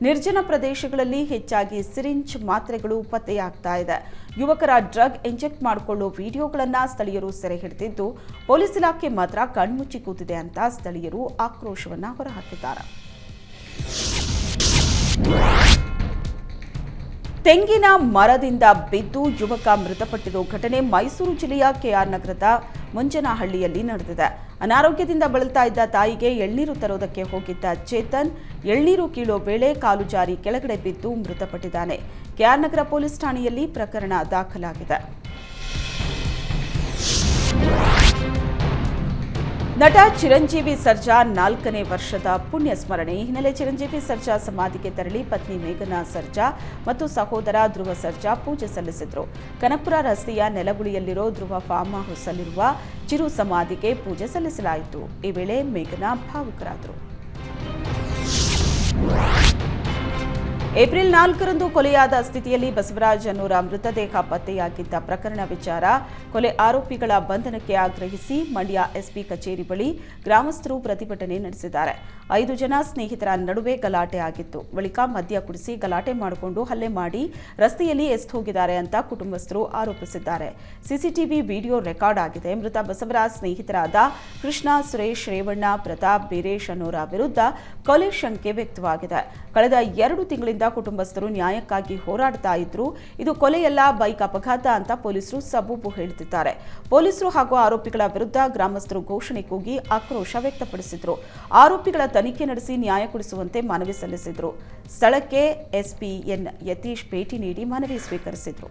ನಿರ್ಜನ ಪ್ರದೇಶಗಳಲ್ಲಿ ಹೆಚ್ಚಾಗಿ ಸಿರಿಂಜ್ ಮಾತ್ರೆಗಳು ಪತ್ತೆಯಾಗ್ತಾ ಇದೆ. ಯುವಕರ ಡ್ರಗ್ ಇಂಜೆಕ್ಟ್ ಮಾಡಿಕೊಳ್ಳೋ ವಿಡಿಯೋಗಳನ್ನು ಸ್ಥಳೀಯರು ಸೆರೆ ಹಿಡಿದಿದ್ದು, ಪೊಲೀಸ್ ಇಲಾಖೆ ಮಾತ್ರ ಕಣ್ಮುಚ್ಚಿ ಕೂತಿದೆ ಅಂತ ಸ್ಥಳೀಯರು ಆಕ್ರೋಶವನ್ನು ಹೊರಹಾಕಿದ್ದಾರೆ. ತೆಂಗಿನ ಮರದಿಂದ ಬಿದ್ದು ಯುವಕ ಮೃತಪಟ್ಟಿರೋ ಘಟನೆ ಮೈಸೂರು ಜಿಲ್ಲೆಯ ಕೆಆರ್ ನಗರದ ಮುಂಜನಹಳ್ಳಿಯಲ್ಲಿ ನಡೆದಿದೆ. ಅನಾರೋಗ್ಯದಿಂದ ಬಳಲ್ತಾ ಇದ್ದ ತಾಯಿಗೆ ಎಳ್ನೀರು ತರೋದಕ್ಕೆ ಹೋಗಿದ್ದ ಚೇತನ್ ಎಳ್ನೀರು ಕೀಳೋ ವೇಳೆ ಕಾಲು ಜಾರಿ ಕೆಳಗಡೆ ಬಿದ್ದು ಮೃತಪಟ್ಟಿದ್ದಾನೆ. ಕೆಆರ್ ನಗರ ಪೊಲೀಸ್ ಠಾಣೆಯಲ್ಲಿ ಪ್ರಕರಣ ದಾಖಲಾಗಿದೆ. ನಟ ಚಿರಂಜೀವಿ ಸರ್ಜಾ 4ನೇ ವರ್ಷದ ಪುಣ್ಯ ಸ್ಮರಣೆ ಹಿನ್ನೆಲೆ ಚಿರಂಜೀವಿ ಸರ್ಜಾ ಸಮಾಧಿಗೆ ತೆರಳಿ ಪತ್ನಿ ಮೇಘನಾ ಸರ್ಜಾ ಮತ್ತು ಸಹೋದರ ಧ್ರುವ ಸರ್ಜಾ ಪೂಜೆ ಸಲ್ಲಿಸಿದರು. ಕನಕಪುರ ರಸ್ತೆಯ ನೆಲಗುಳಿಯಲ್ಲಿರೋ ಧ್ರುವ ಫಾರ್ಮ್ ಹೌಸ್ನಲ್ಲಿರುವ ಚಿರು ಸಮಾಧಿಗೆ ಪೂಜೆ ಸಲ್ಲಿಸಲಾಯಿತು. ಈ ವೇಳೆ ಮೇಘನಾ ಭಾವುಕರಾದರು. ಏಪ್ರಿಲ್ 4ರಂದು ಕೊಲೆಯಾದ ಸ್ಥಿತಿಯಲ್ಲಿ ಬಸವರಾಜ್ ಅನ್ನೋರ ಮೃತದೇಹ ಪತ್ತೆಯಾಗಿದ್ದ ಪ್ರಕರಣ ವಿಚಾರ ಕೊಲೆ ಆರೋಪಿಗಳ ಬಂಧನಕ್ಕೆ ಆಗ್ರಹಿಸಿ ಮಂಡ್ಯ ಎಸ್ಪಿ ಕಚೇರಿ ಬಳಿ ಗ್ರಾಮಸ್ಥರು ಪ್ರತಿಭಟನೆ ನಡೆಸಿದ್ದಾರೆ. 5 ಜನ ಸ್ನೇಹಿತರ ನಡುವೆ ಗಲಾಟೆ ಆಗಿತ್ತು. ಬಳಿಕ ಮದ್ಯ ಕುಡಿಸಿ ಗಲಾಟೆ ಮಾಡಿಕೊಂಡು ಹಲ್ಲೆ ಮಾಡಿ ರಸ್ತೆಯಲ್ಲಿ ಎಸ್ದು ಹೋಗಿದ್ದಾರೆ ಅಂತ ಕುಟುಂಬಸ್ಥರು ಆರೋಪಿಸಿದ್ದಾರೆ. ಸಿಸಿಟಿವಿ ವಿಡಿಯೋ ರೆಕಾರ್ಡ್ ಆಗಿದೆ. ಮೃತ ಬಸವರಾಜ್ ಸ್ನೇಹಿತರಾದ ಕೃಷ್ಣ, ಸುರೇಶ್, ರೇವಣ್ಣ, ಪ್ರತಾಪ್, ಬೀರೇಶ್ ಅನ್ನೋರ ವಿರುದ್ಧ ಕೊಲೆ ಶಂಕೆ ವ್ಯಕ್ತವಾಗಿದೆ. ಕಳೆದ 2 ತಿಂಗಳಿಂದ ಕುಟುಂಬಸ್ಥರು ನ್ಯಾಯಕ್ಕಾಗಿ ಹೋರಾಡ್ತಾ ಇದ್ರು. ಇದು ಕೊಲೆಯಲ್ಲ, ಬೈಕ್ ಅಪಘಾತ ಅಂತ ಪೊಲೀಸರು ಸಬೂಬು ಹೇಳುತ್ತಿದ್ದಾರೆ. ಪೊಲೀಸರು ಹಾಗೂ ಆರೋಪಿಗಳ ವಿರುದ್ಧ ಗ್ರಾಮಸ್ಥರು ಘೋಷಣೆ ಕೂಗಿ ಆಕ್ರೋಶ ವ್ಯಕ್ತಪಡಿಸಿದ್ರು. ಆರೋಪಿಗಳ ತನಿಖೆ ನಡೆಸಿ ನ್ಯಾಯ ಕೊಡಿಸುವಂತೆ ಮನವಿ ಸಲ್ಲಿಸಿದ್ರು. ಸ್ಥಳಕ್ಕೆ ಎಸ್ಪಿ ಎನ್ ಯತೀಶ್ ಭೇಟಿ ನೀಡಿ ಮನವಿ ಸ್ವೀಕರಿಸಿದ್ರು.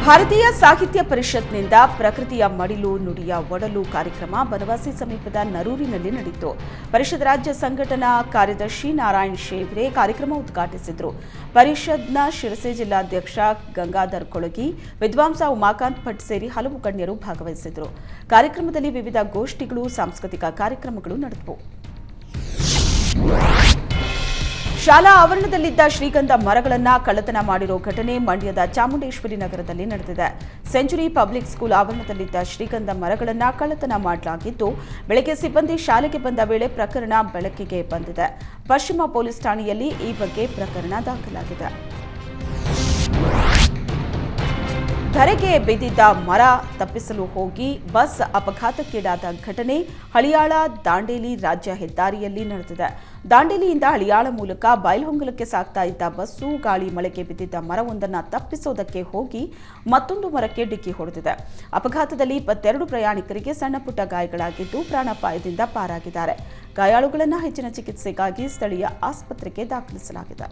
ಭಾರತೀಯ ಸಾಹಿತ್ಯ ಪರಿಷತ್ನಿಂದ ಪ್ರಕೃತಿಯ ಮಡಿಲು ನುಡಿಯ ಒಡಲು ಕಾರ್ಯಕ್ರಮ ಬನವಾಸಿ ಸಮೀಪದ ನರೂರಿನಲ್ಲಿ ನಡೆಯಿತು. ಪರಿಷತ್ ರಾಜ್ಯ ಸಂಘಟನಾ ಕಾರ್ಯದರ್ಶಿ ನಾರಾಯಣ್ ಶೇವ್ರೆ ಕಾರ್ಯಕ್ರಮ ಉದ್ಘಾಟಿಸಿದರು. ಪರಿಷತ್ನ ಶಿರಸಿ ಜಿಲ್ಲಾಧ್ಯಕ್ಷ ಗಂಗಾಧರ್ ಕೊಳಗಿ, ವಿದ್ವಾಂಸ ಉಮಾಕಾಂತ್ ಭಟ್ ಸೇರಿ ಹಲವು ಗಣ್ಯರು ಭಾಗವಹಿಸಿದರು. ಕಾರ್ಯಕ್ರಮದಲ್ಲಿ ವಿವಿಧ ಗೋಷ್ಠಿಗಳು, ಸಾಂಸ್ಕೃತಿಕ ಕಾರ್ಯಕ್ರಮಗಳು ನಡೆದವು. ಶಾಲಾ ಆವರಣದಲ್ಲಿದ್ದ ಶ್ರೀಗಂಧ ಮರಗಳನ್ನು ಕಳ್ಳತನ ಮಾಡಿರೋ ಘಟನೆ ಮಂಡ್ಯದ ಚಾಮುಂಡೇಶ್ವರಿ ನಗರದಲ್ಲಿ ನಡೆದಿದೆ. ಸೆಂಚುರಿ ಪಬ್ಲಿಕ್ ಸ್ಕೂಲ್ ಆವರಣದಲ್ಲಿದ್ದ ಶ್ರೀಗಂಧ ಮರಗಳನ್ನು ಕಳ್ಳತನ ಮಾಡಲಾಗಿದ್ದು, ಬೆಳಗ್ಗೆ ಸಿಬ್ಬಂದಿ ಶಾಲೆಗೆ ಬಂದ ವೇಳೆ ಪ್ರಕರಣ ಬೆಳಕಿಗೆ ಬಂದಿದೆ. ಪಶ್ಚಿಮ ಪೊಲೀಸ್ ಠಾಣೆಯಲ್ಲಿ ಈ ಬಗ್ಗೆ ಪ್ರಕರಣ ದಾಖಲಾಗಿದೆ. ಧರೆಗೆ ಬಿದ್ದಿದ್ದ ಮರ ತಪ್ಪಿಸಲು ಹೋಗಿ ಬಸ್ ಅಪಘಾತಕ್ಕೀಡಾದ ಘಟನೆ ಹಳಿಯಾಳ ದಾಂಡೇಲಿ ರಾಜ್ಯ ಹೆದ್ದಾರಿಯಲ್ಲಿ ನಡೆದಿದೆ. ದಾಂಡೇಲಿಯಿಂದ ಹಳಿಯಾಳ ಮೂಲಕ ಬೈಲಹೊಂಗಲಕ್ಕೆ ಸಾಗ್ತಾ ಇದ್ದ ಬಸ್ಸು ಗಾಳಿ ಮಳೆಗೆ ಬಿದ್ದಿದ್ದ ಮರವೊಂದನ್ನು ತಪ್ಪಿಸೋದಕ್ಕೆ ಹೋಗಿ ಮತ್ತೊಂದು ಮರಕ್ಕೆ ಡಿಕ್ಕಿ ಹೊಡೆದಿದೆ. ಅಪಘಾತದಲ್ಲಿ 22 ಪ್ರಯಾಣಿಕರಿಗೆ ಸಣ್ಣ ಪುಟ್ಟ ಗಾಯಗಳಾಗಿದ್ದು, ಪ್ರಾಣಾಪಾಯದಿಂದ ಪಾರಾಗಿದ್ದಾರೆ. ಗಾಯಾಳುಗಳನ್ನು ಹೆಚ್ಚಿನ ಚಿಕಿತ್ಸೆಗಾಗಿ ಸ್ಥಳೀಯ ಆಸ್ಪತ್ರೆಗೆ ದಾಖಲಿಸಲಾಗಿದೆ.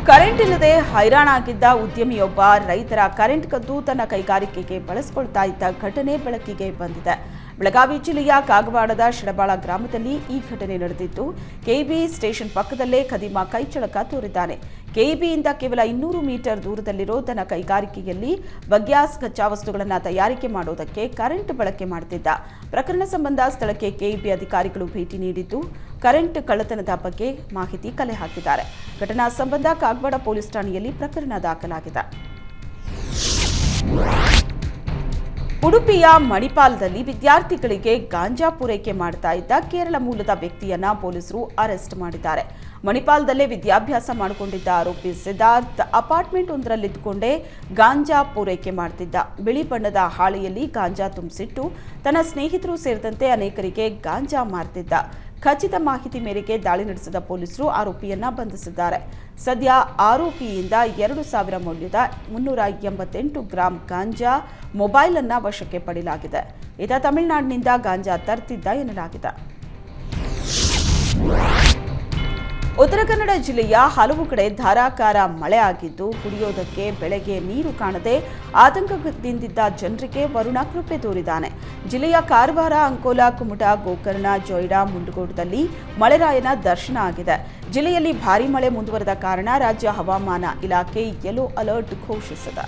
ಕರೆಂಟ್ ಇಲ್ಲದೆ ಹೈರಾಣಾಗಿದ್ದ ಉದ್ಯಮಿಯೊಬ್ಬ ರೈತರ ಕರೆಂಟ್ ಕದ್ದು ತನ್ನ ಕೈಗಾರಿಕೆಗೆ ಬಳಸಿಕೊಳ್ತಾ ಇದ್ದ ಘಟನೆ ಬೆಳಕಿಗೆ ಬಂದಿದೆ. ಬೆಳಗಾವಿ ಜಿಲ್ಲೆಯ ಕಾಗವಾಡದ ಶಿಡಬಾಳ ಗ್ರಾಮದಲ್ಲಿ ಈ ಘಟನೆ ನಡೆದಿದ್ದು, ಕೆಇಬಿ ಸ್ಟೇಷನ್ ಪಕ್ಕದಲ್ಲೇ ಖದೀಮ ಕೈಚಳಕ ತೋರಿದ್ದಾನೆ. ಕೆಇಬಿಯಿಂದ ಕೇವಲ 200 ಮೀಟರ್ ದೂರದಲ್ಲಿರೋ ತನ್ನ ಕೈಗಾರಿಕೆಯಲ್ಲಿ ಬಗ್ಯಾಸ್ ಕಚ್ಚಾ ವಸ್ತುಗಳನ್ನು ತಯಾರಿಕೆ ಮಾಡೋದಕ್ಕೆ ಕರೆಂಟ್ ಬಳಕೆ ಮಾಡುತ್ತಿದ್ದ. ಪ್ರಕರಣ ಸಂಬಂಧ ಸ್ಥಳಕ್ಕೆ ಕೆಇಬಿ ಅಧಿಕಾರಿಗಳು ಭೇಟಿ ನೀಡಿದ್ದು, ಕರೆಂಟ್ ಕಳ್ಳತನದ ಬಗ್ಗೆ ಮಾಹಿತಿ ಕಲೆ ಹಾಕಿದ್ದಾರೆ. ಘಟನಾ ಸಂಬಂಧ ಕಾಗವಾಡ ಪೊಲೀಸ್ ಠಾಣೆಯಲ್ಲಿ ಪ್ರಕರಣ ದಾಖಲಾಗಿದೆ. ಉಡುಪಿಯ ಮಣಿಪಾಲದಲ್ಲಿ ವಿದ್ಯಾರ್ಥಿಗಳಿಗೆ ಗಾಂಜಾ ಪೂರೈಕೆ ಮಾಡ್ತಾ ಇದ್ದ ಕೇರಳ ಮೂಲದ ವ್ಯಕ್ತಿಯನ್ನ ಪೊಲೀಸರು ಅರೆಸ್ಟ್ ಮಾಡಿದ್ದಾರೆ. ಮಣಿಪಾಲದಲ್ಲೇ ವಿದ್ಯಾಭ್ಯಾಸ ಮಾಡಿಕೊಂಡಿದ್ದ ಆರೋಪಿ ಸಿದ್ಧಾರ್ಥ್ ಅಪಾರ್ಟ್ಮೆಂಟ್ ಒಂದರಲ್ಲಿದ್ದುಕೊಂಡೇ ಗಾಂಜಾ ಪೂರೈಕೆ ಮಾಡ್ತಿದ್ದ. ಬಿಳಿ ಬಣ್ಣದ ಹಾಳೆಯಲ್ಲಿ ಗಾಂಜಾ ತುಂಬಿಸಿಟ್ಟು ತನ್ನ ಸ್ನೇಹಿತರು ಸೇರಿದಂತೆ ಅನೇಕರಿಗೆ ಗಾಂಜಾ ಮಾರ್ತಿದ್ದ. ಖಚಿತ ಮಾಹಿತಿ ಮೇರೆಗೆ ದಾಳಿ ನಡೆಸಿದ ಪೊಲೀಸರು ಆರೋಪಿಯನ್ನ ಬಂಧಿಸಿದ್ದಾರೆ. ಸದ್ಯ ಆರೋಪಿಯಿಂದ 2,000 ಮೌಲ್ಯದ 388 ಗ್ರಾಂ ಗಾಂಜಾ ಮೊಬೈಲ್ ಅನ್ನ ವಶಕ್ಕೆ ಪಡೆಯಲಾಗಿದೆ. ಈತ ತಮಿಳುನಾಡಿನಿಂದ ಗಾಂಜಾ ತರ್ತಿದ್ದ ಎನ್ನಲಾಗಿದೆ. ಉತ್ತರ ಕನ್ನಡ ಜಿಲ್ಲೆಯ ಹಲವು ಕಡೆ ಧಾರಾಕಾರ ಮಳೆ ಆಗಿದ್ದು, ಕುಡಿಯೋದಕ್ಕೆ ಬೆಳೆಗೆ ನೀರು ಕಾಣದೆ ಆತಂಕದಿಂದಿದ್ದ ಜನರಿಗೆ ವರುಣ ಕೃಪೆ ತೋರಿದ್ದಾನೆ. ಜಿಲ್ಲೆಯ ಕಾರವಾರ, ಅಂಕೋಲಾ, ಕುಮಟಾ, ಗೋಕರ್ಣ, ಜೊಯ್ಡಾ, ಮುಂಡಗೋಡದಲ್ಲಿ ಮಳೆರಾಯನ ದರ್ಶನ ಆಗಿದೆ. ಜಿಲ್ಲೆಯಲ್ಲಿ ಭಾರೀ ಮಳೆ ಮುಂದುವರೆದ ಕಾರಣ ರಾಜ್ಯ ಹವಾಮಾನ ಇಲಾಖೆ ಯೆಲ್ಲೋ ಅಲರ್ಟ್ ಘೋಷಿಸಿದೆ.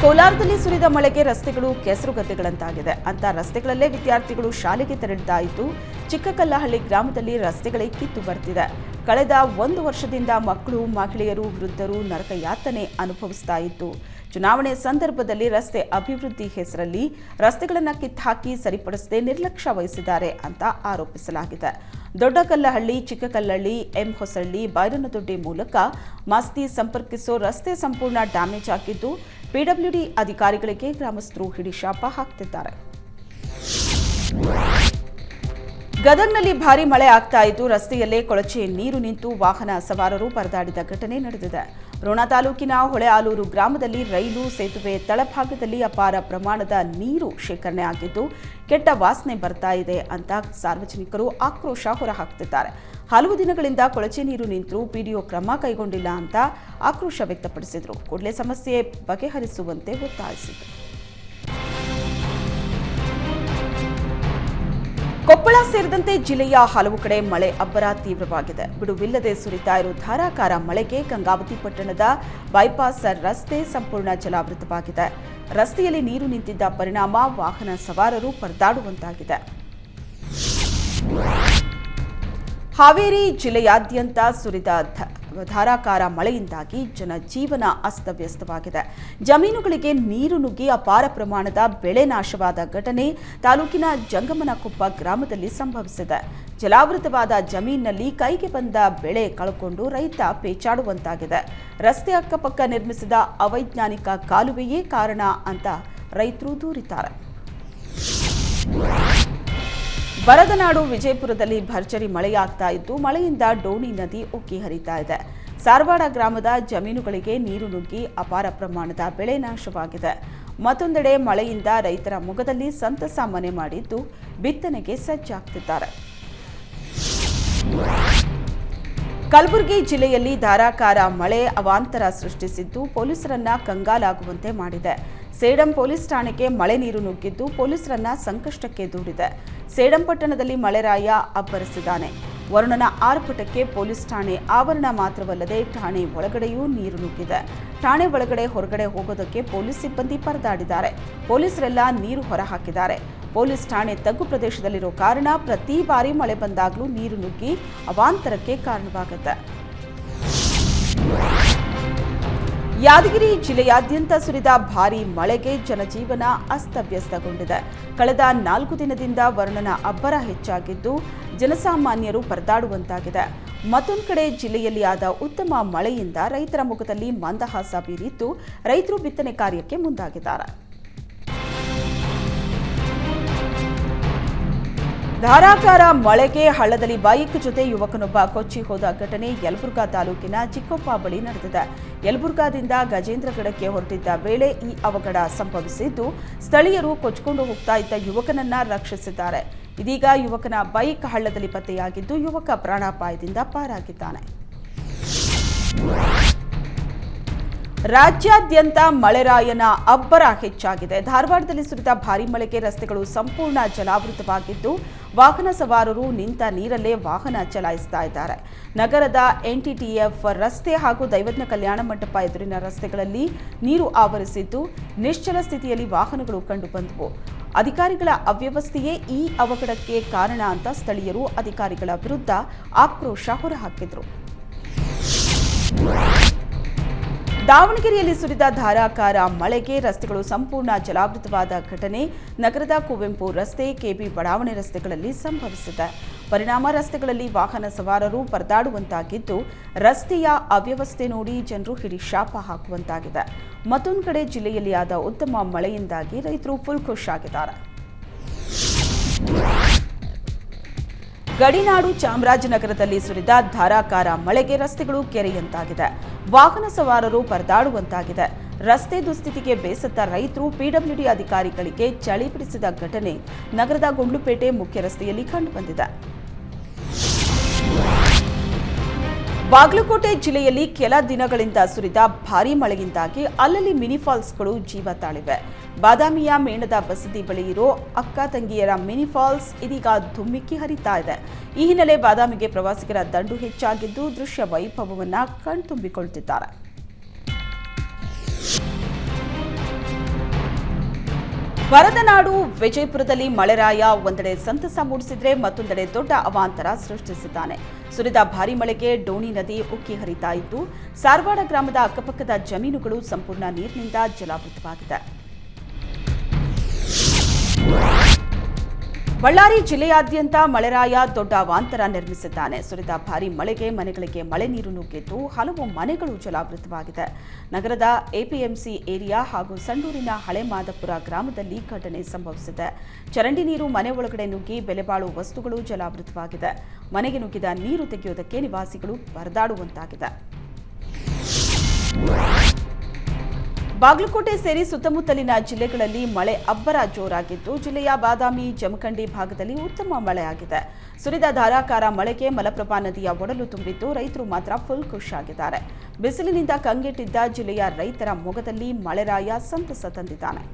ಕೋಲಾರದಲ್ಲಿ ಸುರಿದ ಮಳೆಗೆ ರಸ್ತೆಗಳು ಕೆಸರುಗದ್ದೆಗಳಂತಾಗಿದೆ. ಅಂತ ರಸ್ತೆಗಳಲ್ಲೇ ವಿದ್ಯಾರ್ಥಿಗಳು ಶಾಲೆಗೆ ತೆರಳಿದ್ದಾಯಿತು. ಚಿಕ್ಕಕಲ್ಲಹಳ್ಳಿ ಗ್ರಾಮದಲ್ಲಿ ರಸ್ತೆಗಳೇ ಕಿತ್ತು ಬರ್ತಿದೆ. ಕಳೆದ 1 ವರ್ಷದಿಂದ ಮಕ್ಕಳು, ಮಹಿಳೆಯರು, ವೃದ್ಧರು ನರಕ ಯಾತನೆ ಅನುಭವಿಸ್ತಾ ಇತ್ತು. ಚುನಾವಣೆ ಸಂದರ್ಭದಲ್ಲಿ ರಸ್ತೆ ಅಭಿವೃದ್ಧಿ ಹೆಸರಲ್ಲಿ ರಸ್ತೆಗಳನ್ನು ಕಿತ್ತಾಕಿ ಸರಿಪಡಿಸದೆ ನಿರ್ಲಕ್ಷ್ಯ ವಹಿಸಿದ್ದಾರೆ ಅಂತ ಆರೋಪಿಸಲಾಗಿದೆ. ದೊಡ್ಡಕಲ್ಲಹಳ್ಳಿ, ಚಿಕ್ಕಕಲ್ಲಹಳ್ಳಿ, ಎಂ ಹೊಸಳ್ಳಿ, ಬೈರನದೊಡ್ಡಿ ಮೂಲಕ ಮಸ್ತಿ ಸಂಪರ್ಕಿಸೋ ರಸ್ತೆ ಸಂಪೂರ್ಣ ಡ್ಯಾಮೇಜ್ ಆಗಿದ್ದು ಪಿಡಬ್ಲ್ಯೂಡಿ ಅಧಿಕಾರಿಗಳಿಗೆ ಗ್ರಾಮಸ್ಥರು ಹಿಡಿಶಾಪ ಹಾಕ್ತಿದ್ದಾರೆ. ಗದಗ್ನಲ್ಲಿ ಭಾರೀ ಮಳೆ ಆಗ್ತಾ ಇದ್ದು ರಸ್ತೆಯಲ್ಲೇ ಕೊಳಚೆ ನೀರು ನಿಂತು ವಾಹನ ಸವಾರರು ಪರದಾಡಿದ ಘಟನೆ ನಡೆದಿದೆ. ರೋಣ ತಾಲೂಕಿನ ಹೊಳೆಆಲೂರು ಗ್ರಾಮದಲ್ಲಿ ರೈಲು ಸೇತುವೆ ತಳಭಾಗದಲ್ಲಿ ಅಪಾರ ಪ್ರಮಾಣದ ನೀರು ಶೇಖರಣೆ ಆಗಿದ್ದು ಕೆಟ್ಟ ವಾಸನೆ ಬರ್ತಾ ಇದೆ ಅಂತ ಸಾರ್ವಜನಿಕರು ಆಕ್ರೋಶ ಹೊರಹಾಕ್ತಿದ್ದಾರೆ. ಹಲವು ದಿನಗಳಿಂದ ಕೊಳಚೆ ನೀರು ನಿಂತರೂ ಪಿಡಿಒ ಕ್ರಮ ಕೈಗೊಂಡಿಲ್ಲ ಅಂತ ಆಕ್ರೋಶ ವ್ಯಕ್ತಪಡಿಸಿದರು. ಕೂಡಲೇ ಸಮಸ್ಯೆ ಬಗೆಹರಿಸುವಂತೆ ಒತ್ತಾಯಿಸಿದರು. ಕೊಪ್ಪಳ ಸೇರಿದಂತೆ ಜಿಲ್ಲೆಯ ಹಲವು ಕಡೆ ಮಳೆ ಅಬ್ಬರ ತೀವ್ರವಾಗಿದೆ. ಬಿಡುವಿಲ್ಲದೆ ಸುರಿತಾ ಇರೋ ಧಾರಾಕಾರ ಮಳೆಗೆ ಗಂಗಾವತಿ ಪಟ್ಟಣದ ಬೈಪಾಸ್ ರಸ್ತೆ ಸಂಪೂರ್ಣ ಜಲಾವೃತವಾಗಿದೆ. ರಸ್ತೆಯಲ್ಲಿ ನೀರು ನಿಂತಿದ್ದ ಪರಿಣಾಮ ವಾಹನ ಸವಾರರು ಪರದಾಡುವಂತಾಗಿದೆ. ಹಾವೇರಿ ಜಿಲ್ಲೆಯಾದ್ಯಂತ ಸುರಿದ ಧಾರಾಕಾರ ಮಳೆಯಿಂದಾಗಿ ಜನಜೀವನ ಅಸ್ತವ್ಯಸ್ತವಾಗಿದೆ. ಜಮೀನುಗಳಿಗೆ ನೀರು ನುಗ್ಗಿ ಅಪಾರ ಪ್ರಮಾಣದ ಬೆಳೆ ನಾಶವಾದ ಘಟನೆ ತಾಲೂಕಿನ ಜಂಗಮನಕೊಪ್ಪ ಗ್ರಾಮದಲ್ಲಿ ಸಂಭವಿಸಿದೆ. ಜಲಾವೃತವಾದ ಜಮೀನಿನಲ್ಲಿ ಕೈಗೆ ಬಂದ ಬೆಳೆ ಕಳ್ಕೊಂಡು ರೈತ ಪೇಚಾಡುವಂತಾಗಿದೆ. ರಸ್ತೆ ಅಕ್ಕಪಕ್ಕ ನಿರ್ಮಿಸಿದ ಅವೈಜ್ಞಾನಿಕ ಕಾಲುವೆಯೇ ಕಾರಣ ಅಂತ ರೈತರು ದೂರಿದ್ದಾರೆ. ಬರದನಾಡು ವಿಜಯಪುರದಲ್ಲಿ ಭರ್ಜರಿ ಮಳೆಯಾಗ್ತಾ ಇದ್ದು ಮಳೆಯಿಂದ ಡೋಣಿ ನದಿ ಉಕ್ಕಿ ಹರಿತಾ ಇದೆ. ಸಾರವಾಡ ಗ್ರಾಮದ ಜಮೀನುಗಳಿಗೆ ನೀರು ನುಗ್ಗಿ ಅಪಾರ ಪ್ರಮಾಣದ ಬೆಳೆ ನಾಶವಾಗಿದೆ. ಮತ್ತೊಂದೆಡೆ ಮಳೆಯಿಂದ ರೈತರ ಮೊಗದಲ್ಲಿ ಸಂತಸ ಮನೆ ಮಾಡಿದ್ದು ಬಿತ್ತನೆಗೆ ಸಜ್ಜಾಗ್ತಿದ್ದಾರೆ. ಕಲಬುರಗಿ ಜಿಲ್ಲೆಯಲ್ಲಿ ಧಾರಾಕಾರ ಮಳೆ ಅವಾಂತರ ಸೃಷ್ಟಿಸಿದ್ದು ಪೊಲೀಸರನ್ನ ಕಂಗಾಲಾಗುವಂತೆ ಮಾಡಿದೆ. ಸೇಡಂ ಪೊಲೀಸ್ ಠಾಣೆಗೆ ಮಳೆ ನೀರು ನುಗ್ಗಿದ್ದು ಪೊಲೀಸರನ್ನ ಸಂಕಷ್ಟಕ್ಕೆ ದೂಡಿದೆ. ಸೇಡಂ ಪಟ್ಟಣದಲ್ಲಿ ಮಳೆರಾಯ ಅಬ್ಬರಿಸಿದ್ದಾನೆ. ವರುಣನ ಆರ್ಭಟಕ್ಕೆ ಪೊಲೀಸ್ ಠಾಣೆ ಆವರಣ ಮಾತ್ರವಲ್ಲದೆ ಠಾಣೆ ಒಳಗಡೆಯೂ ನೀರು ನುಗ್ಗಿದೆ. ಠಾಣೆ ಒಳಗಡೆ ಹೊರಗಡೆ ಹೋಗೋದಕ್ಕೆ ಪೊಲೀಸ್ ಸಿಬ್ಬಂದಿ ಪರದಾಡಿದ್ದಾರೆ. ಪೊಲೀಸರೆಲ್ಲ ನೀರು ಹೊರಹಾಕಿದ್ದಾರೆ. ಪೊಲೀಸ್ ಠಾಣೆ ತಗ್ಗು ಪ್ರದೇಶದಲ್ಲಿರೋ ಕಾರಣ ಪ್ರತಿ ಬಾರಿ ಮಳೆ ಬಂದಾಗಲೂ ನೀರು ನುಗ್ಗಿ ಅವಾಂತರಕ್ಕೆ ಕಾರಣವಾಗುತ್ತೆ. ಯಾದಗಿರಿ ಜಿಲ್ಲೆಯಾದ್ಯಂತ ಸುರಿದ ಭಾರೀ ಮಳೆಗೆ ಜನಜೀವನ ಅಸ್ತವ್ಯಸ್ತಗೊಂಡಿದೆ. ಕಳೆದ 4 ದಿನದಿಂದ ವರುಣನ ಅಬ್ಬರ ಹೆಚ್ಚಾಗಿದ್ದು ಜನಸಾಮಾನ್ಯರು ಪರದಾಡುವಂತಾಗಿದೆ. ಮತ್ತೊಂದು ಕಡೆ ಜಿಲ್ಲೆಯಲ್ಲಿ ಆದ ಉತ್ತಮ ಮಳೆಯಿಂದ ರೈತರ ಮುಖದಲ್ಲಿ ಮಂದಹಾಸ ಬೀರಿದ್ದು ರೈತರು ಬಿತ್ತನೆ ಕಾರ್ಯಕ್ಕೆ ಮುಂದಾಗಿದ್ದಾರೆ. ಧಾರಾಕಾರ ಮಳೆಗೆ ಹಳ್ಳದಲ್ಲಿ ಬೈಕ್ ಜೊತೆ ಯುವಕನೊಬ್ಬ ಕೊಚ್ಚಿ ಹೋದ ಘಟನೆ ಯಲಬುರ್ಗಾ ತಾಲೂಕಿನ ಚಿಕ್ಕೊಪ್ಪ ಬಳಿ ನಡೆದಿದೆ. ಯಲಬುರ್ಗಾದಿಂದ ಗಜೇಂದ್ರಗಡಕ್ಕೆ ಹೊರಟಿದ್ದ ವೇಳೆ ಈ ಅವಘಡ ಸಂಭವಿಸಿದ್ದು ಸ್ಥಳೀಯರು ಕೊಚ್ಚಿಕೊಂಡು ಹೋಗ್ತಾ ಇದ್ದ ಯುವಕನನ್ನ ರಕ್ಷಿಸಿದ್ದಾರೆ. ಇದೀಗ ಯುವಕನ ಬೈಕ್ ಹಳ್ಳದಲ್ಲಿ ಪತ್ತೆಯಾಗಿದ್ದು ಯುವಕ ಪ್ರಾಣಾಪಾಯದಿಂದ ಪಾರಾಗಿದ್ದಾನೆ. ರಾಜ್ಯಾದ್ಯಂತ ಮಳೆರಾಯನ ಅಬ್ಬರ ಹೆಚ್ಚಾಗಿದೆ. ಧಾರವಾಡದಲ್ಲಿ ಸುರಿದ ಭಾರೀ ಮಳೆಗೆ ರಸ್ತೆಗಳು ಸಂಪೂರ್ಣ ಜಲಾವೃತವಾಗಿದ್ದು ವಾಹನ ಸವಾರರು ನಿಂತ ನೀರಲ್ಲೇ ವಾಹನ ಚಲಾಯಿಸ್ತಾ ಇದ್ದಾರೆ. ನಗರದ ಎನ್ಟಿಟಿಎಫ್ ರಸ್ತೆ ಹಾಗೂ ದೈವಜ್ಞ ಕಲ್ಯಾಣ ಮಂಟಪ ಎದುರಿನ ರಸ್ತೆಗಳಲ್ಲಿ ನೀರು ಆವರಿಸಿದ್ದು ನಿಶ್ಚಲ ಸ್ಥಿತಿಯಲ್ಲಿ ವಾಹನಗಳು ಕಂಡುಬಂದವು. ಅಧಿಕಾರಿಗಳ ಅವ್ಯವಸ್ಥೆಯೇ ಈ ಅವಘಡಕ್ಕೆ ಕಾರಣ ಅಂತ ಸ್ಥಳೀಯರು ಅಧಿಕಾರಿಗಳ ವಿರುದ್ಧ ಆಕ್ರೋಶ ಹೊರಹಾಕಿದ್ರು. ದಾವಣಗೆರೆಯಲ್ಲಿ ಸುರಿದ ಧಾರಾಕಾರ ಮಳೆಗೆ ರಸ್ತೆಗಳು ಸಂಪೂರ್ಣ ಜಲಾವೃತವಾದ ಘಟನೆ ನಗರದ ಕುವೆಂಪು ರಸ್ತೆ, ಕೆಬಿ ಬಡಾವಣೆ ರಸ್ತೆಗಳಲ್ಲಿ ಸಂಭವಿಸಿದೆ. ಪರಿಣಾಮ ರಸ್ತೆಗಳಲ್ಲಿ ವಾಹನ ಸವಾರರು ಪರದಾಡುವಂತಾಗಿದ್ದು ರಸ್ತೆಯ ಅವ್ಯವಸ್ಥೆ ನೋಡಿ ಜನರು ಹಿಡಿಶಾಪ ಹಾಕುವಂತಾಗಿದೆ. ಮತ್ತೊಂದು ಕಡೆ ಜಿಲ್ಲೆಯಲ್ಲಿ ಆದ ಉತ್ತಮ ಮಳೆಯಿಂದಾಗಿ ರೈತರು ಫುಲ್ ಖುಷ್ ಆಗಿದ್ದಾರೆ. ಗಡಿನಾಡು ಚಾಮರಾಜನಗರದಲ್ಲಿ ಸುರಿದ ಧಾರಾಕಾರ ಮಳೆಗೆ ರಸ್ತೆಗಳು ಕೆರೆಯಂತಾಗಿದೆ. ವಾಹನ ಸವಾರರು ಪರದಾಡುವಂತಾಗಿದೆ. ರಸ್ತೆ ದುಸ್ಥಿತಿಗೆ ಬೇಸತ್ತ ರೈತರು ಪಿಡಬ್ಲ್ಯೂಡಿ ಅಧಿಕಾರಿಗಳಿಗೆ ಚಳಿ ಬಿಡಿಸಿದ ಘಟನೆ ನಗರದ ಗುಂಡ್ಲುಪೇಟೆ ಮುಖ್ಯ ರಸ್ತೆಯಲ್ಲಿ ಕಂಡುಬಂದಿದೆ. ಬಾಗಲಕೋಟೆ ಜಿಲ್ಲೆಯಲ್ಲಿ ಕೆಲ ದಿನಗಳಿಂದ ಸುರಿದ ಭಾರೀ ಮಳೆಯಿಂದಾಗಿ ಅಲ್ಲಲ್ಲಿ ಮಿನಿ ಫಾಲ್ಸ್ಗಳು ಜೀವ ತಾಳಿವೆ. ಬಾದಾಮಿಯ ಮೇಣದ ಬಸದಿ ಬಳಿ ಇರೋ ಅಕ್ಕ ತಂಗಿಯರ ಮಿನಿ ಫಾಲ್ಸ್ ಇದೀಗ ಧುಮ್ಮಿಕ್ಕಿ ಹರಿತಾ ಇದೆ. ಈ ಹಿನ್ನೆಲೆ ಬಾದಾಮಿಗೆ ಪ್ರವಾಸಿಗರ ದಂಡು ಹೆಚ್ಚಾಗಿದ್ದು ದೃಶ್ಯ ವೈಭವವನ್ನು ಕಣ್ತುಂಬಿಕೊಳ್ತಿದ್ದಾರೆ. ವರದನಾಡು ವಿಜಯಪುರದಲ್ಲಿ ಮಳೆರಾಯ ಒಂದೆಡೆ ಸಂತಸ ಮೂಡಿಸಿದ್ರೆ ಮತ್ತೊಂದೆಡೆ ದೊಡ್ಡ ಅವಾಂತರ ಸೃಷ್ಟಿಸಿದ್ದಾನೆ. ಸುರಿದ ಭಾರೀ ಮಳೆಗೆ ಡೋಣಿ ನದಿ ಉಕ್ಕಿ ಹರಿತಾ ಇದ್ದು, ಸಾರವಾಡ ಗ್ರಾಮದ ಅಕ್ಕಪಕ್ಕದ ಜಮೀನುಗಳು ಸಂಪೂರ್ಣ ನೀರಿನಿಂದ ಜಲಾವೃತವಾಗಿದೆ. ಬಳ್ಳಾರಿ ಜಿಲ್ಲೆಯಾದ್ಯಂತ ಮಳೆರಾಯ ದೊಡ್ಡ ಅವಾಂತರ ನಿರ್ಮಿಸಿದ್ದಾನೆ. ಸುರಿದ ಭಾರೀ ಮಳೆಗೆ ಮನೆಗಳಿಗೆ ಮಳೆ ನೀರು ನುಗ್ಗಿದ್ದು ಹಲವು ಮನೆಗಳು ಜಲಾವೃತವಾಗಿದೆ. ನಗರದ ಎಪಿಎಂಸಿ ಏರಿಯಾ ಹಾಗೂ ಸಂಡೂರಿನ ಹಳೆ ಮಾದಪುರ ಗ್ರಾಮದಲ್ಲಿ ಘಟನೆ ಸಂಭವಿಸಿದೆ. ಚರಂಡಿ ನೀರು ಮನೆ ಒಳಗಡೆ ನುಗ್ಗಿ ಬೆಲೆಬಾಳುವ ವಸ್ತುಗಳು ಜಲಾವೃತವಾಗಿದೆ. ಮನೆಗೆ ನುಗ್ಗಿದ ನೀರು ತೆಗೆಯುವುದಕ್ಕೆ ನಿವಾಸಿಗಳು ಪರದಾಡುವಂತಾಗಿದೆ. ಬಾಗಲಕೋಟೆ ಸೇರಿ ಸುತ್ತಮುತ್ತಲಿನ ಜಿಲ್ಲೆಗಳಲ್ಲಿ ಮಳೆ ಅಬ್ಬರ ಜೋರಾಗಿದ್ದು, ಜಿಲ್ಲೆಯ ಬಾದಾಮಿ, ಜಮಖಂಡಿ ಭಾಗದಲ್ಲಿ ಉತ್ತಮ ಮಳೆಯಾಗಿದೆ. ಸುರಿದ ಧಾರಾಕಾರ ಮಳೆಗೆ ಮಲಪ್ರಭಾ ನದಿಯ ಒಡಲು ತುಂಬಿದ್ದು, ರೈತರು ಮಾತ್ರ ಫುಲ್ ಖುಷಿಯಾಗಿದ್ದಾರೆ. ಬಿಸಿಲಿನಿಂದ ಕಂಗೆಟ್ಟಿದ್ದ ಜಿಲ್ಲೆಯ ರೈತರ ಮೊಗದಲ್ಲಿ ಮಳೆರಾಯ ಸಂತಸ ತಂದಿದ್ದಾನೆ.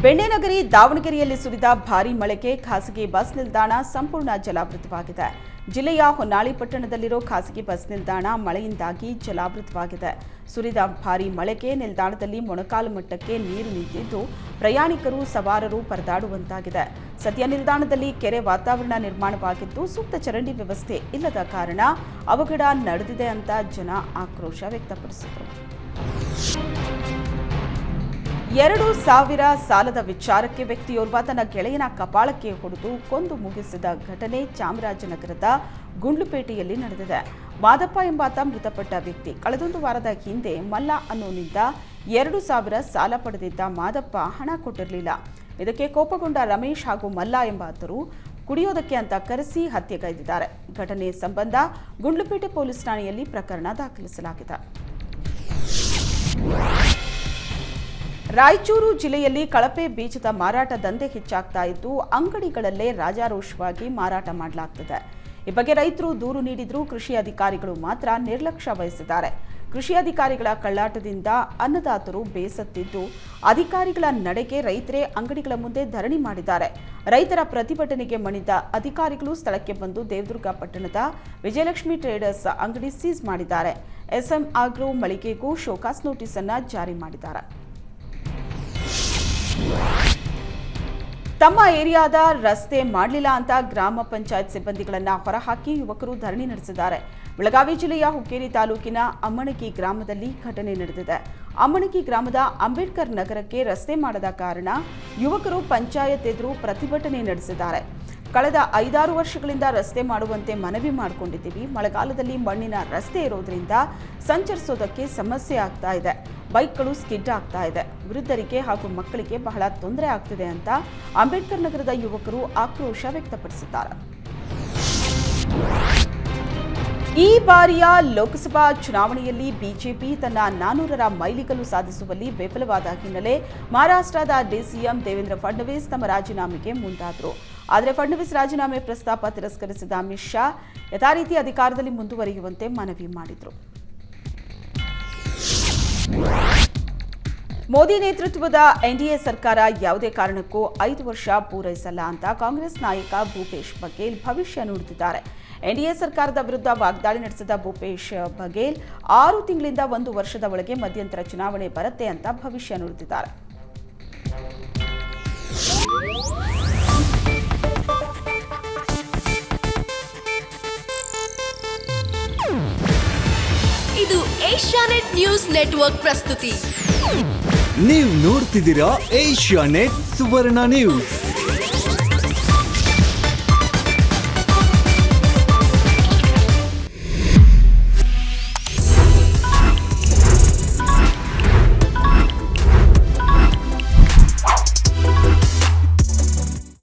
ಬೆಣ್ಣೆನಗರಿ ದಾವಣಗೆರೆಯಲ್ಲಿ ಸುರಿದ ಭಾರೀ ಮಳೆಗೆ ಖಾಸಗಿ ಬಸ್ ನಿಲ್ದಾಣ ಸಂಪೂರ್ಣ ಜಲಾವೃತವಾಗಿದೆ. ಜಿಲ್ಲೆಯ ಹೊನ್ನಾಳಿ ಪಟ್ಟಣದಲ್ಲಿರೋ ಖಾಸಗಿ ಬಸ್ ನಿಲ್ದಾಣ ಮಳೆಯಿಂದಾಗಿ ಜಲಾವೃತವಾಗಿದೆ. ಸುರಿದ ಭಾರೀ ಮಳೆಗೆ ನಿಲ್ದಾಣದಲ್ಲಿ ಮೊಣಕಾಲು ಮಟ್ಟಕ್ಕೆ ನೀರು ನಿಂತಿದ್ದು, ಪ್ರಯಾಣಿಕರು ಸವಾರರು ಪರದಾಡುವಂತಾಗಿದೆ. ಸದ್ಯ ನಿಲ್ದಾಣದಲ್ಲಿ ಕೆರೆ ವಾತಾವರಣ ನಿರ್ಮಾಣವಾಗಿದ್ದು, ಸೂಕ್ತ ಚರಂಡಿ ವ್ಯವಸ್ಥೆ ಇಲ್ಲದ ಕಾರಣ ಅವಘಡ ನಡೆದಿದೆ ಅಂತ ಜನ ಆಕ್ರೋಶ ವ್ಯಕ್ತಪಡಿಸಿದರು. 2,000 ಸಾಲದ ವಿಚಾರಕ್ಕೆ ವ್ಯಕ್ತಿಯೋರ್ವ ತನ್ನ ಗೆಳೆಯನ ಕಪಾಳಕ್ಕೆ ಹೊಡೆದು ಕೊಂದು ಮುಗಿಸಿದ ಘಟನೆ ಚಾಮರಾಜನಗರದ ಗುಂಡ್ಲುಪೇಟೆಯಲ್ಲಿ ನಡೆದಿದೆ. ಮಾದಪ್ಪ ಎಂಬಾತ ಮೃತಪಟ್ಟ ವ್ಯಕ್ತಿ. ಕಳೆದೊಂದು ವಾರದ ಹಿಂದೆ ಮಲ್ಲ ಅನ್ನೋನಿಂದ 2,000 ಸಾಲ ಪಡೆದಿದ್ದ ಮಾದಪ್ಪ ಹಣ ಕೊಟ್ಟಿರಲಿಲ್ಲ. ಇದಕ್ಕೆ ಕೋಪಗೊಂಡ ರಮೇಶ್ ಹಾಗೂ ಮಲ್ಲ ಎಂಬಾತರು ಕುಡಿಯೋದಕ್ಕೆ ಅಂತ ಕರೆಸಿ ಹತ್ಯೆಗೈದಿದ್ದಾರೆ. ಘಟನೆ ಸಂಬಂಧ ಗುಂಡ್ಲುಪೇಟೆ ಪೊಲೀಸ್ ಠಾಣೆಯಲ್ಲಿ ಪ್ರಕರಣ ದಾಖಲಿಸಲಾಗಿದೆ. ರಾಯಚೂರು ಜಿಲ್ಲೆಯಲ್ಲಿ ಕಳಪೆ ಬೀಜದ ಮಾರಾಟ ದಂಧೆ ಹೆಚ್ಚಾಗ್ತಾ ಇದ್ದು, ಅಂಗಡಿಗಳಲ್ಲೇ ರಾಜಾರೋಷವಾಗಿ ಮಾರಾಟ ಮಾಡಲಾಗ್ತಿದೆ. ಈ ಬಗ್ಗೆ ರೈತರು ದೂರು ನೀಡಿದ್ರೂ ಕೃಷಿ ಅಧಿಕಾರಿಗಳು ಮಾತ್ರ ನಿರ್ಲಕ್ಷ್ಯ ವಹಿಸಿದ್ದಾರೆ. ಕೃಷಿ ಅಧಿಕಾರಿಗಳ ಕಳ್ಳಾಟದಿಂದ ಅನ್ನದಾತರು ಬೇಸತ್ತಿದ್ದು, ಅಧಿಕಾರಿಗಳ ನಡೆಗೆ ರೈತರೇ ಅಂಗಡಿಗಳ ಮುಂದೆ ಧರಣಿ ಮಾಡಿದ್ದಾರೆ. ರೈತರ ಪ್ರತಿಭಟನೆಗೆ ಮಣಿದ ಅಧಿಕಾರಿಗಳು ಸ್ಥಳಕ್ಕೆ ಬಂದು ದೇವದುರ್ಗ ಪಟ್ಟಣದ ವಿಜಯಲಕ್ಷ್ಮಿ ಟ್ರೇಡರ್ಸ್ ಅಂಗಡಿ ಸೀಸ್ ಮಾಡಿದ್ದಾರೆ. ಎಸ್ಎಂ ಆಗ್ರೋ ಮಳಿಗೆಗೂ ಶೋಕಾಸ್ ನೋಟಿಸ್ ಅನ್ನು ಜಾರಿ ಮಾಡಿದ್ದಾರೆ. ತಮ್ಮ ಏರಿಯಾದ ರಸ್ತೆ ಮಾಡಲಿಲ್ಲ ಅಂತ ಗ್ರಾಮ ಪಂಚಾಯತ್ ಸಿಬ್ಬಂದಿಗಳನ್ನು ಹೊರಹಾಕಿ ಯುವಕರು ಧರಣಿ ನಡೆಸಿದ್ದಾರೆ. ಬೆಳಗಾವಿ ಜಿಲ್ಲೆಯ ಹುಕ್ಕೇರಿ ತಾಲೂಕಿನ ಅಮ್ಮಣಗಿ ಗ್ರಾಮದಲ್ಲಿ ಘಟನೆ ನಡೆದಿದೆ. ಅಮ್ಮಣಗಿ ಗ್ರಾಮದ ಅಂಬೇಡ್ಕರ್ ನಗರಕ್ಕೆ ರಸ್ತೆ ಮಾಡದ ಕಾರಣ ಯುವಕರು ಪಂಚಾಯತ್ ಎದುರು ಪ್ರತಿಭಟನೆ ನಡೆಸಿದ್ದಾರೆ. ಕಳೆದ 5-6 ವರ್ಷಗಳಿಂದ ರಸ್ತೆ ಮಾಡುವಂತೆ ಮನವಿ ಮಾಡಿಕೊಂಡಿದ್ದೀವಿ. ಮಳೆಗಾಲದಲ್ಲಿ ಮಣ್ಣಿನ ರಸ್ತೆ ಇರೋದ್ರಿಂದ ಸಂಚರಿಸೋದಕ್ಕೆ ಸಮಸ್ಯೆ ಆಗ್ತಾ ಇದೆ. ಬೈಕ್ಗಳು ಸ್ಕಿಡ್ ಆಗ್ತಾ ಇದೆ. ವೃದ್ಧರಿಗೆ ಹಾಗೂ ಮಕ್ಕಳಿಗೆ ಬಹಳ ತೊಂದರೆ ಆಗ್ತಿದೆ ಅಂತ ಅಂಬೇಡ್ಕರ್ ನಗರದ ಯುವಕರು ಆಕ್ರೋಶ ವ್ಯಕ್ತಪಡಿಸಿದ್ದಾರೆ. ಈ ಬಾರಿಯ ಲೋಕಸಭಾ ಚುನಾವಣೆಯಲ್ಲಿ ಬಿಜೆಪಿ ತನ್ನ 400ರ ಮೈಲಿಗಲ್ಲು ಸಾಧಿಸುವಲ್ಲಿ ವಿಫಲವಾದ ಹಿನ್ನೆಲೆ ಮಹಾರಾಷ್ಟ್ರದ ಡಿಸಿಎಂ ದೇವೇಂದ್ರ ಫಡ್ನವೀಸ್ ತಮ್ಮ ರಾಜೀನಾಮೆಗೆ ಮುಂದಾದರು. ಆದರೆ ಫಡ್ನವೀಸ್ ರಾಜೀನಾಮೆ ಪ್ರಸ್ತಾಪ ತಿರಸ್ಕರಿಸಿದ ಅಮಿತ್ ಶಾ ಯಥಾರೀತಿ ಅಧಿಕಾರದಲ್ಲಿ ಮುಂದುವರಿಯುವಂತೆ ಮನವಿ ಮಾಡಿದರು. ಮೋದಿ ನೇತೃತ್ವದ ಎನ್ಡಿಎ ಸರ್ಕಾರ ಯಾವುದೇ ಕಾರಣಕ್ಕೂ 5 ವರ್ಷ ಪೂರೈಸಲ್ಲ ಅಂತ ಕಾಂಗ್ರೆಸ್ ನಾಯಕ ಭೂಪೇಶ್ ಬಘೇಲ್ ಭವಿಷ್ಯ ನುಡಿದಿದ್ದಾರೆ. ಎನ್ಡಿಎ ಸರ್ಕಾರದ ವಿರುದ್ಧ ವಾಗ್ದಾಳಿ ನಡೆಸಿದ ಭೂಪೇಶ್ ಬಘೇಲ್ 6 ತಿಂಗಳಿಂದ 1 ವರ್ಷದ ಒಳಗೆ ಮಧ್ಯಂತರ ಚುನಾವಣೆ ಬರುತ್ತೆ ಅಂತ ಭವಿಷ್ಯ ನುಡಿದಿದ್ದಾರೆ. ಇದು ಏಷ್ಯಾನೆಟ್ ನ್ಯೂಸ್ ನೆಟ್ವರ್ಕ್ ಪ್ರಸ್ತುತಿ. ನೀವು ನೋಡ್ತಿದ್ದೀರಾ ಏಷ್ಯಾನೆಟ್ ಸುವರ್ಣ ನ್ಯೂಸ್.